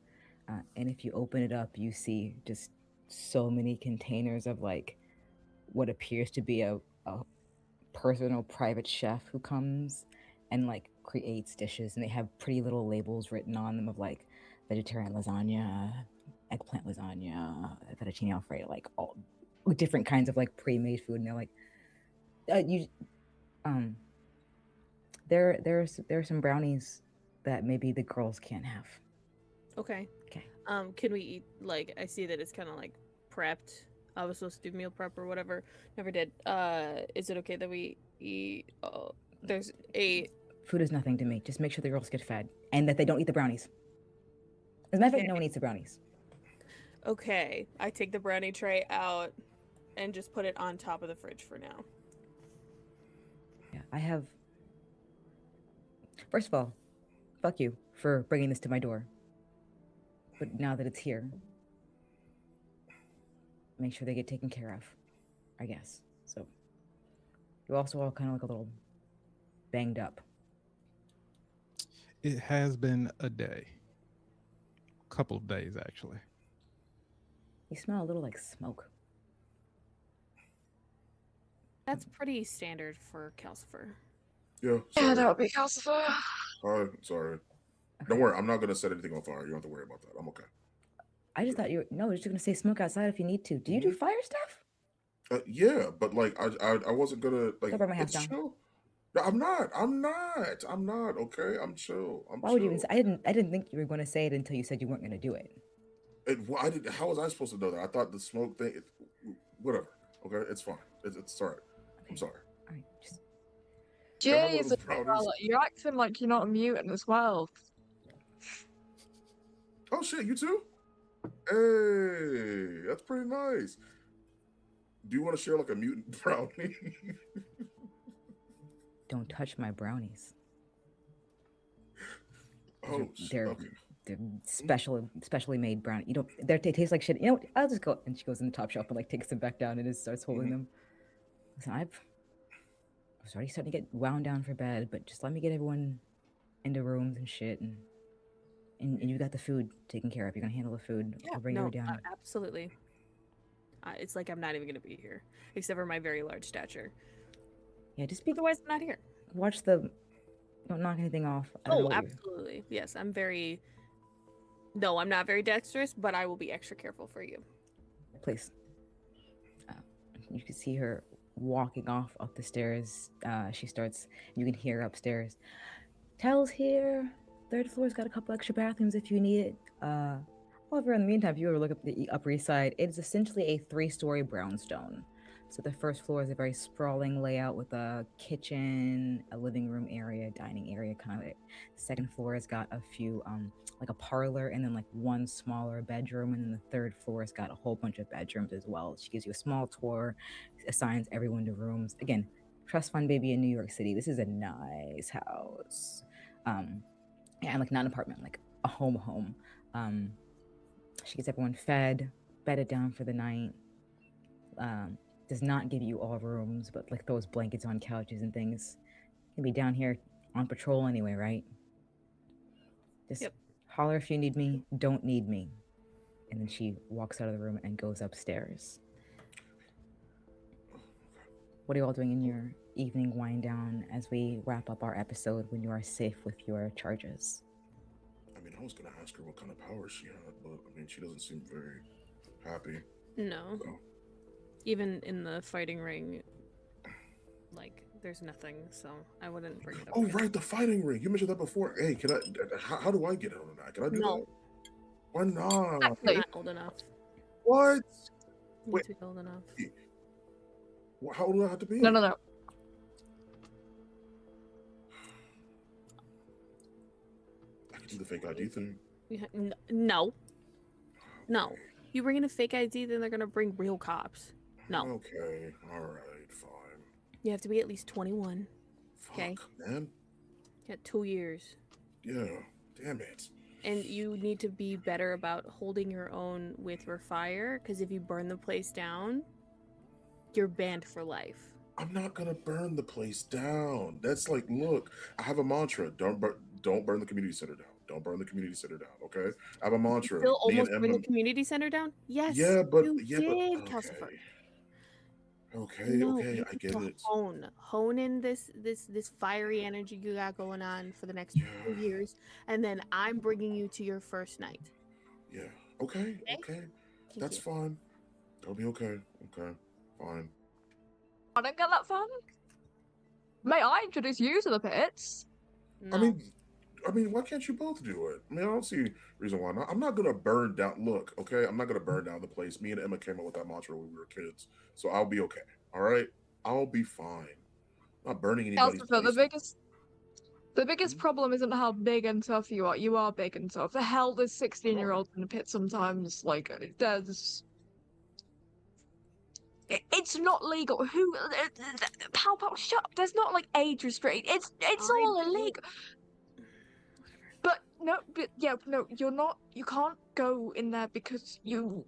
And if you open it up, you see just so many containers of like what appears to be a personal private chef who comes and like creates dishes, and they have pretty little labels written on them of like vegetarian lasagna, eggplant lasagna, fettuccine alfredo, like all different kinds of like pre-made food. And they're like, there are some brownies that maybe the girls can't have. Okay. Okay. Can we eat, like, I see that it's kind of like prepped. I was supposed to do meal prep or whatever. Never did. Is it okay that we eat? There's a... Food is nothing to me. Just make sure the girls get fed and that they don't eat the brownies. As a matter of fact, no one eats the brownies. Okay. I take the brownie tray out and just put it on top of the fridge for now. Yeah, I have... First of all, fuck you for bringing this to my door. But now that it's here, make sure they get taken care of, I guess. So, you also all kind of look a little banged up. It has been a day. A couple of days, actually. You smell a little like smoke. That's pretty standard for Calcifer. Yeah. Yeah, Sorry. that would be Calcifer. Sorry. Okay. Don't worry. I'm not gonna set anything on fire. You don't have to worry about that. I'm okay. I just thought you were no. You're just gonna say smoke outside if you need to. Do you do fire stuff? Yeah, but like I wasn't gonna like. Don't burn my house It's down. chill. No, I'm not. I'm not. Okay, I'm chill. I'm Why chill. would you even say? I didn't think you were going to say it until you said you weren't going to do it. I did. How was I supposed to know that? I thought the smoke thing. Whatever. Okay, it's fine. It's all right. I'm Okay. sorry. All right. Just Jesus, brownies. you're acting like you're not a mutant as well. Oh shit, you too? Hey, that's pretty nice. Do you want to share like a mutant brownie? don't touch my brownies. Oh, They're okay. they're specially made brownie. You don't. They taste like shit. You know what? I'll just go. And she goes in the top shelf and like takes them back down and just starts holding them. Listen, I was already starting to get wound down for bed, but just let me get everyone into rooms and shit, and you got the food taken care of. You're gonna handle the food. Yeah, I'll bring no, you down. absolutely. It's like I'm not even going to be here, except for my very large stature. Yeah, just be. Otherwise, I'm not here. Watch the. Don't knock anything off. I don't know Oh, what you're- absolutely. Yes, I'm very. No, I'm not very dexterous, but I will be extra careful for you. Please. You can see her walking off up the stairs. She starts. You can hear her upstairs. Tel's here. Third floor's got a couple extra bathrooms if you need it. However, in the meantime, if you were to look up the Upper East Side, it's essentially a 3-story brownstone. So the first floor is a very sprawling layout with a kitchen, a living room area, dining area kind of. The second floor has got a few, like a parlor and then like one smaller bedroom. And then the third floor has got a whole bunch of bedrooms as well. She gives you a small tour, assigns everyone to rooms. Again, trust fund baby in New York City. This is a nice house. Yeah, and like not an apartment, like a home. She gets everyone fed, bedded down for the night. Does not give you all rooms, but like throws blankets on couches and things. Can be down here on patrol anyway, right? Just holler if you need me. Don't need me. And then she walks out of the room and goes upstairs. What are you all doing in your evening wind down as we wrap up our episode when you are safe with your charges? I mean, I was gonna ask her what kind of powers she had, but I mean, she doesn't seem very happy. No. So. Even in the fighting ring, like, there's nothing, so I wouldn't bring it up. Oh, right, the fighting ring. You mentioned that before. Hey, can I? How do I get in on that? Can I do that? Why not? You're not old enough. What? You Wait. need to be old enough. How old do I have to be? No. I can do the fake ID thing. No. You bring in a fake ID, then they're gonna bring real cops. No. Okay. All right. Fine. You have to be at least 21. Fuck, Okay. man. Yeah, 2 years. Yeah. Damn it. And you need to be better about holding your own with your fire, because if you burn the place down, you're banned for life. I'm not gonna burn the place down. That's like, look, I have a mantra. Don't burn the community center down. Don't burn the community center down. Okay. I have a mantra. Still Me almost and bring the Emma- community center down? Yes. Yeah, but you yeah, did, but Calcifer. okay. No, Okay, you I need get to it. Hone in this fiery energy you got going on for the next 2 years, and then I'm bringing you to your first night. Yeah. Okay. Okay? Okay. Thank That's you. fine. That'll be okay. Okay. Fine. I don't get that fun. May I introduce you to the pits? No. I mean, why can't you both do it? I mean, I don't see reason why not. I'm not gonna burn down. Look, okay, I'm not gonna burn down the place. Me and Emma came up with that mantra when we were kids, so I'll be okay. All right, I'll be fine. I'm not burning anybody's Calcifer, place. the biggest problem isn't how big and tough you are. You are big and tough. The hell, there's 16-year-olds in the pit sometimes. Like, there's. It's not legal. Who? Pow, shut up. There's not like age restraint. It's all illegal. But no, you're not. You can't go in there because you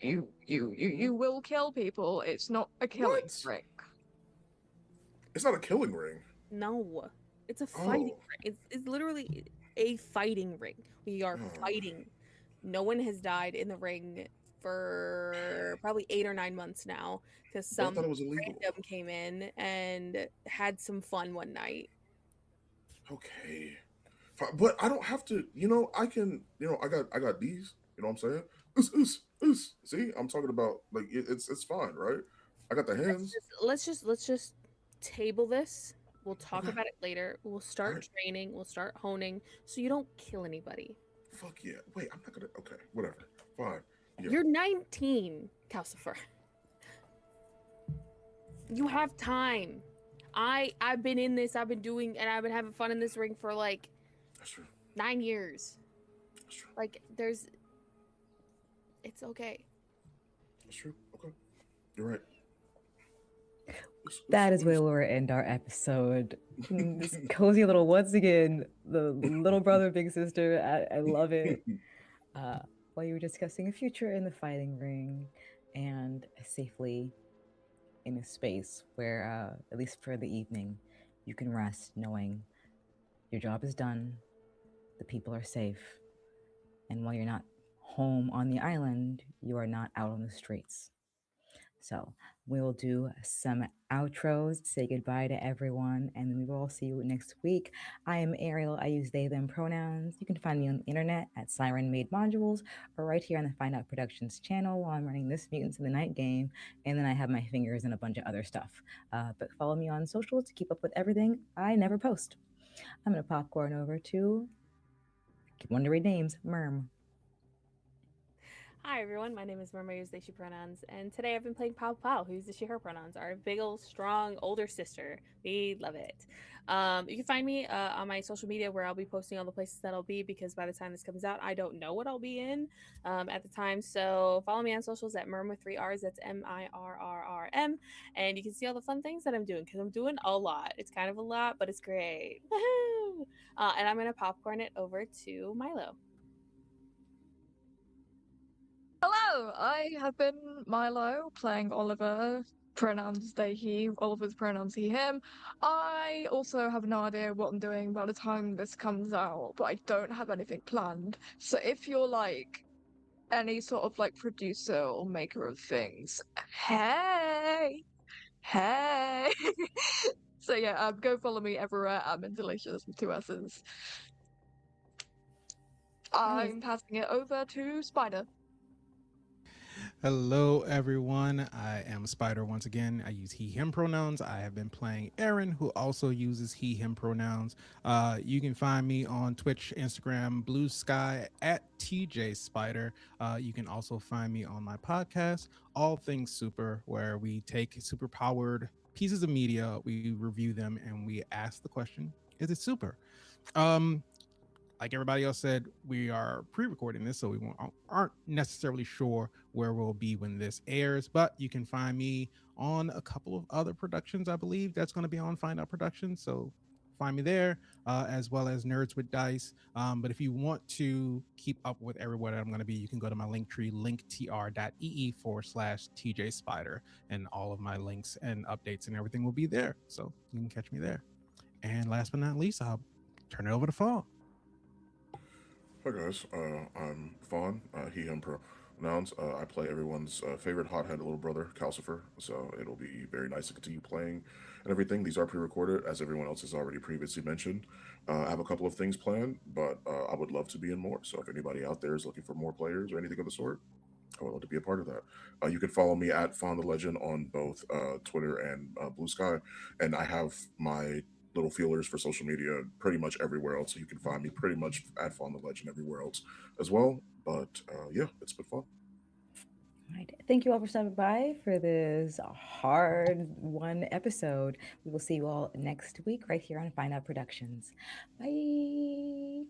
will kill people. It's not a killing ring. It's not a killing ring. No. It's a fighting ring. It's literally a fighting ring. We are fighting. No one has died in the ring for probably 8 or 9 months now because But I some thought it was illegal. random came in and had some fun one night. Okay. But I don't have to, I can, I got these, you know what I'm saying? See, I'm talking about like it's fine, right? I got the hands. Let's just table this. We'll talk Okay. about it later. We'll All start right. training. We'll start honing so you don't kill anybody. Fuck yeah. Wait, I'm not gonna. Okay, whatever. Fine. Yeah. You're 19, Calcifer. You have time. I've been in this. I've been doing, and I've been having fun in this ring for like That's true. 9 years. That's true. Like it's okay. That's true. Okay. You're right. That is where we'll end our episode. This cozy little, once again, the little brother, big sister. I love it. While you were discussing a future in the fighting ring and safely in a space where, at least for the evening, you can rest knowing your job is done, the people are safe, and while you're not home on the island, you are not out on the streets. So we'll do some outros, say goodbye to everyone, and we will all see you next week. I am Ariel. I use they, them pronouns. You can find me on the internet at sirenmademodules or right here on the Find Out Productions channel while I'm running this Mutants in the Night game. And then I have my fingers in a bunch of other stuff. But follow me on social to keep up with everything I never post. I'm going to popcorn over to, keep wanting to read names, Merm. Hi everyone, my name is Murmur, use they she pronouns, and today I've been playing Pao Pao, who uses she her pronouns, our big old strong older sister. We love it. You can find me on my social media where I'll be posting all the places that I'll be because by the time this comes out, I don't know what I'll be in at the time. So follow me on socials at Murm with 3 R's. That's MIRRRM, and you can see all the fun things that I'm doing because I'm doing a lot. It's kind of a lot, but it's great. Woohoo! And I'm gonna popcorn it over to Milo. Hello, I have been Milo playing Oliver, pronouns they, he, Oliver's pronouns he, him. I also have no idea what I'm doing by the time this comes out, but I don't have anything planned. So if you're like any sort of like producer or maker of things, hey, hey. So yeah, go follow me everywhere. I'm in Delicious with 2 S's. I'm passing it over to Spider. Hello, everyone. I am Spider once again. I use he, him pronouns. I have been playing Aaron, who also uses he, him pronouns. You can find me on Twitch, Instagram, Blue Sky at TJ Spider. You can also find me on my podcast, All Things Super, where we take super powered pieces of media, we review them, and we ask the question, is it super? Like everybody else said, we are pre-recording this, so we aren't necessarily sure where we'll be when this airs, but you can find me on a couple of other productions, I believe that's going to be on Find Out Productions, so find me there, as well as Nerds with Dice. But if you want to keep up with everywhere I'm going to be, you can go to my link tree, linktr.ee /TJ Spider, and all of my links and updates and everything will be there, so you can catch me there. And last but not least, I'll turn it over to Phour. Hi guys, I'm Fawn, he, him pronouns. I play everyone's favorite hothead little brother, Calcifer, so it'll be very nice to continue playing and everything. These are pre-recorded, as everyone else has already previously mentioned. I have a couple of things planned, but I would love to be in more, so if anybody out there is looking for more players or anything of the sort, I would love to be a part of that. You can follow me at Fawn the Legend on both Twitter and Blue Sky, and I have my little feelers for social media pretty much everywhere else. So you can find me pretty much at Fawn the Legend everywhere else as well. But yeah, it's been fun. Right. Thank you all for stopping by for this hard one episode. We will see you all next week right here on Find Out Productions. Bye.